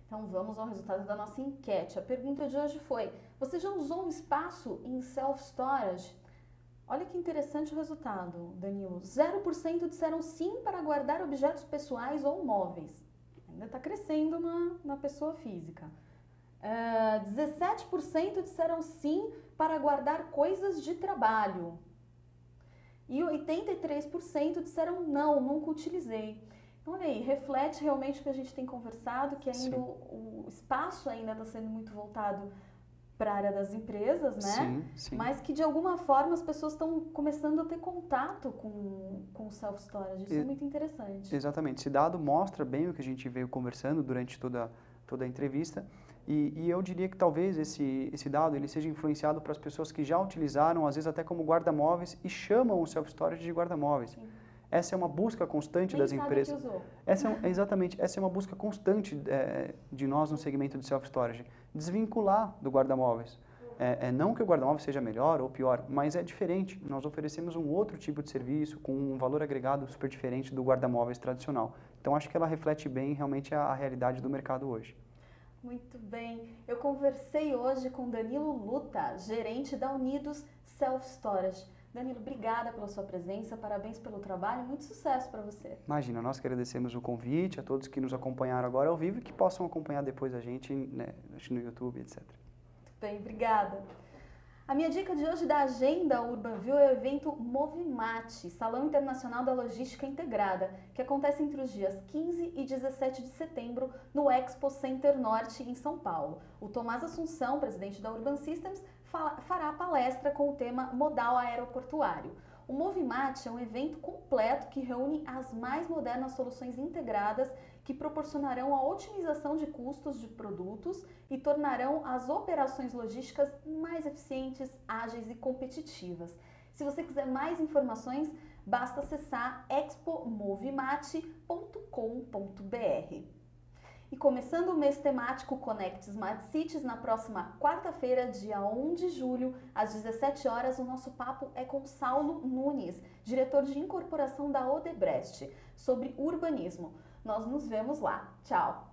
Então, vamos ao resultado da nossa enquete. A pergunta de hoje foi: você já usou um espaço em self-storage? Olha que interessante o resultado, Danilo. 0% disseram sim para guardar objetos pessoais ou móveis. Ainda está crescendo na pessoa física. 17% disseram sim para guardar coisas de trabalho. E 83% disseram não, nunca utilizei. Então, olha aí, reflete realmente o que a gente tem conversado, que ainda o espaço ainda está sendo muito voltado para a área das empresas, né? Sim, sim. Mas que de alguma forma as pessoas estão começando a ter contato com o self-storage. Isso é muito interessante. Exatamente. Esse dado mostra bem o que a gente veio conversando durante toda a entrevista. E eu diria que talvez esse dado ele seja influenciado para as pessoas que já utilizaram, às vezes até como guarda-móveis, e chamam o self-storage de guarda-móveis. Sim. Essa é uma busca constante das empresas. Que usou. Exatamente, essa é uma busca constante de nós no segmento de self-storage. Desvincular do guarda-móveis. Não que o guarda-móvel seja melhor ou pior, mas é diferente. Nós oferecemos um outro tipo de serviço com um valor agregado super diferente do guarda-móveis tradicional. Então, acho que ela reflete bem realmente a realidade do mercado hoje. Muito bem. Eu conversei hoje com Danilo Luta, gerente da Unidos Self Storage. Danilo, obrigada pela sua presença, parabéns pelo trabalho, muito sucesso para você. Imagina, nós que agradecemos o convite, a todos que nos acompanharam agora ao vivo e que possam acompanhar depois a gente, né, no YouTube, etc. Muito bem, obrigada. A minha dica de hoje da agenda UrbanView é o evento Movimate, Salão Internacional da Logística Integrada, que acontece entre os dias 15 e 17 de setembro no Expo Center Norte, em São Paulo. O Tomás Assunção, presidente da Urban Systems, fará a palestra com o tema Modal Aeroportuário. O Movimate é um evento completo que reúne as mais modernas soluções integradas que proporcionarão a otimização de custos de produtos e tornarão as operações logísticas mais eficientes, ágeis e competitivas. Se você quiser mais informações, basta acessar expomovimate.com.br. E começando o mês temático Connect Smart Cities, na próxima quarta-feira, dia 1 de julho, às 17 horas, o nosso papo é com Saulo Nunes, diretor de incorporação da Odebrecht, sobre urbanismo. Nós nos vemos lá. Tchau!